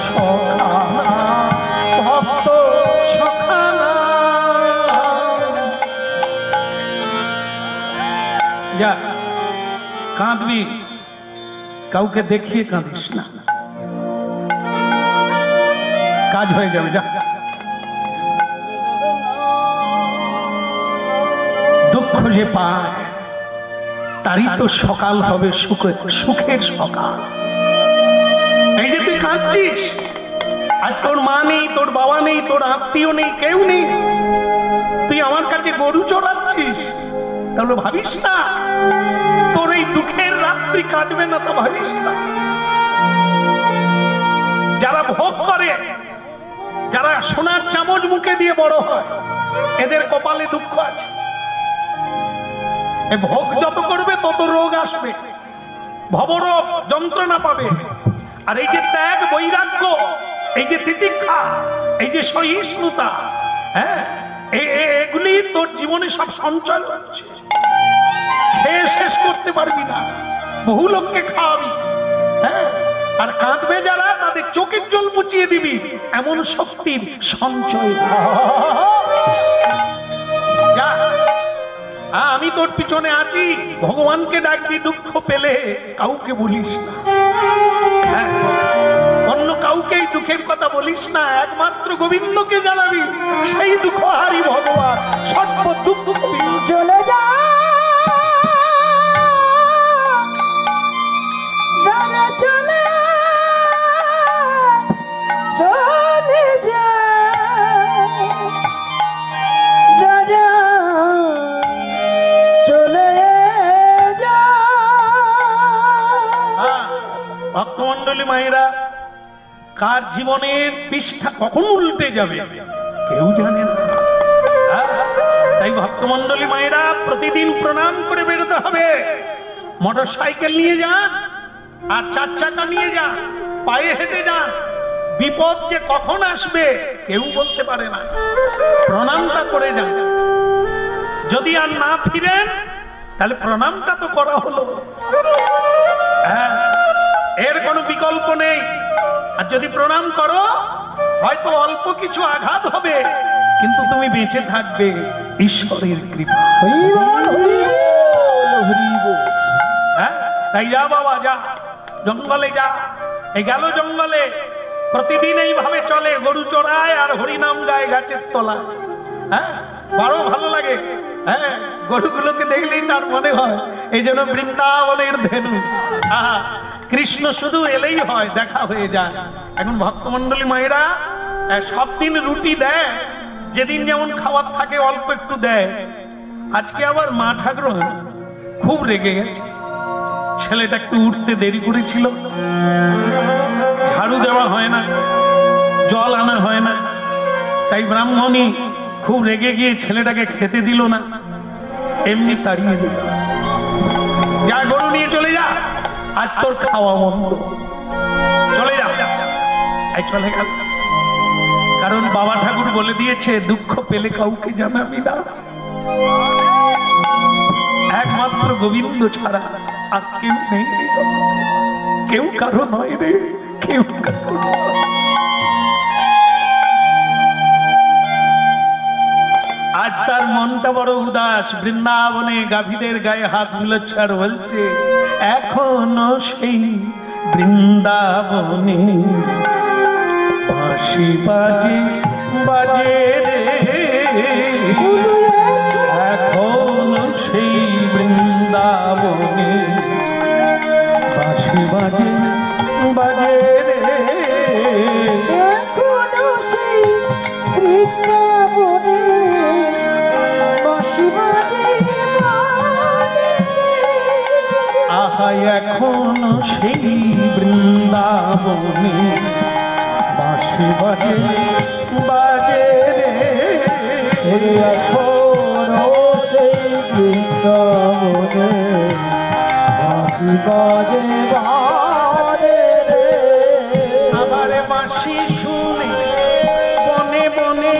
সখানা ভক্ত সখানা যা কাঁদবি কাউকে দেখিয়ে কাঁদিস না কাজ হয়ে যাবে যা দুঃখ যে পায় তারই তো সকাল হবে সুখের সকাল এই যে তুই কাঁদছিস আজ তোর মা নেই তোর বাবা নেই তোর আত্মীয় নেই কেউ নেই তুই আমার কাছে গরু চড়াচ্ছিস তাহলে ভাবিস না তোর এই দুঃখের রাত্রি কাটবে না তা ভাবিস না যারা ভোগ করে যারা সোনার চামচ মুখে দিয়ে বড় হয় এদের কপালে দুঃখ আছে ভোগ যত করবে তত রোগ আসবে ভবরোগ যন্ত্রণা পাবে আর এই যে ত্যাগ বৈরাগ্য এই যে তিতিক্ষা এই যে সহিষ্ণুতা হ্যাঁ এগুলি তোর জীবনে সব সঞ্চয় হচ্ছে খেয়ে শেষ করতে পারবি না বহু লোককে খাওয়াবি হ্যাঁ আর কাঁদবে যারা তাদের চোখের জল মুছিয়ে দিবি এমন শক্তির সঞ্চয় আমি তোর পিছনে আছি ভগবানকে ডাকবি দুঃখ পেলে কাউকে বলিস না অন্য কাউকে দুঃখের কথা বলিস না একমাত্র গোবিন্দকে জানাবি সেই দুঃখ হারি ভগবান সর্ব দুঃখ চলে যা চলে চলে যা যা যা চলে যা ভক্তমন্ডলী মায়েরা কার জীবনের পৃষ্ঠা কখন উল্টে যাবে কেউ জানে না তাই ভক্তমন্ডলী মায়েরা প্রতিদিন প্রণাম করে বেরোতে হবে মোটর সাইকেল নিয়ে যান আর চার চাকা নিয়ে যান পায়ে হেঁটে যান বিপদ যে কখন আসবে কেউ বলতে পারে না প্রণামটা করে যান যদি আর না ফিরেন তাহলে প্রণামটা তো করা হলো এর কোনো বিকল্প নেই আর যদি প্রণাম করো হয়তো অল্প কিছু আঘাত হবে কিন্তু তুমি বেঁচে থাকবে ঈশ্বরের কৃপা তাই যা বাবা যা জঙ্গলে যা এই গেল জঙ্গলে প্রতিদিন এইভাবে চলে গরু চড়ায় আর হরিনাম গায় গাছের তলায় হ্যাঁ বড় ভালো লাগে হ্যাঁ গরুগুলোকে দেখলেই তার মনে হয় এই জন্য বৃন্দাবনের ধেনু কৃষ্ণ শুধু এলেই হয় দেখা হয়ে যায় এখন ভক্তমন্ডলী মায়েরা সব দিন রুটি দেয় যেদিন যেমন খাবার থাকে অল্প একটু দেয় আজকে আবার মা ঠাকুর খুব রেগে গেছে ছেলেটা একটু উঠতে দেরি করেছিল ঝাড়ু দেওয়া হয় না জল আনা হয় না তাই ব্রাহ্মণী খুব রেগে গিয়ে ছেলেটাকে খেতে দিল না এমনি তাড়িয়ে দিল যা গরু নিয়ে চলে যা আজ তোর খাওয়া বন্ধ চলে যা চলে গেল কারণ বাবা ঠাকুর বলে দিয়েছে দুঃখ পেলে কাউকে জানাবি না একমাত্র গোবিন্দ ছাড়া আর কেউ নেই কেউ কারো নয় রে কেউ কারো নয়। আজ তার মনটা বড় উদাস, বৃন্দাবনে গাভীদের গায়ে হাত বুলাচ্ছে আর বলছে এখনো সেই বৃন্দাবনে বাঁশি বাজে বাজে রে, এখনো সেই বৃন্দাবনে বাঁশি বাজে বাজে রে, এখনো সেই বৃন্দাবনে বাঁশি বাজে বাজে রে। আহা এখনো সেই বৃন্দাবনে বাঁশি বাজে বাজে রে, এখনো সেই বৃন্দাবনে বাঁশি বাজে বাজে রে। আবার বাঁশি শুনে বনে বনে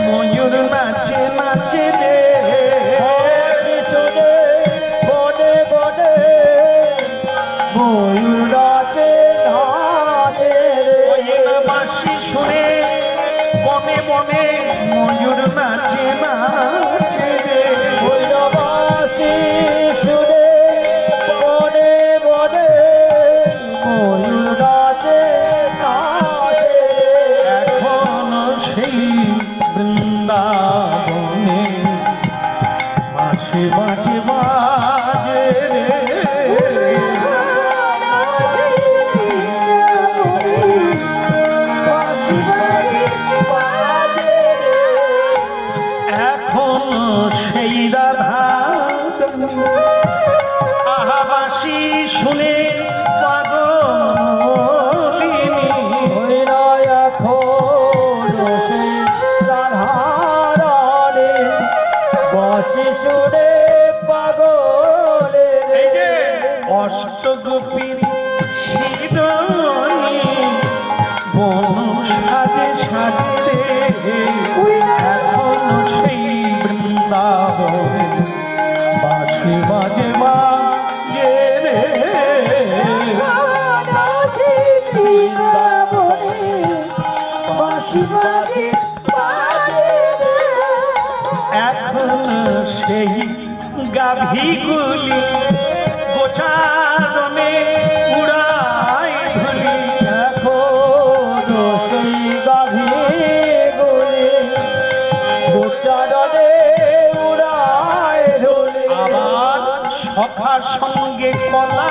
ময়ূর নাচে নাচে রে, বাঁশি শুনে বনে বনে ময়ূর নাচে নাচে রে। বাঁশি শুনে বনে বনে ময়ূর নাচে নাচে রে, বাঁশি শুনে বনে বনে ময়ূর নাচে নাচে রে। এখনো সেই বৃন্দাবনে বাঁশি বাজে বাজে রে, বাঁশি বাজে বাজে রে। এখনো সেই রাধা আহা বাঁশি শুনে পাগলিনী, বাঁশি শুনে পাগলে এই যে অষ্টগোপীর শিরোনি বন সাজে সাজে রে, এখনো সেই বৃন্দাবনে বাঁশি বাজে বাজে রে, বাঁশি বাজে বাজে রে। এখনো সেই গাভীগুলি গোচারণে উড়ায় ধুলি, এখনো সেই গাভীগুলি গোচারণে উড়ায় ধুলি। আবার সখার সঙ্গে কলা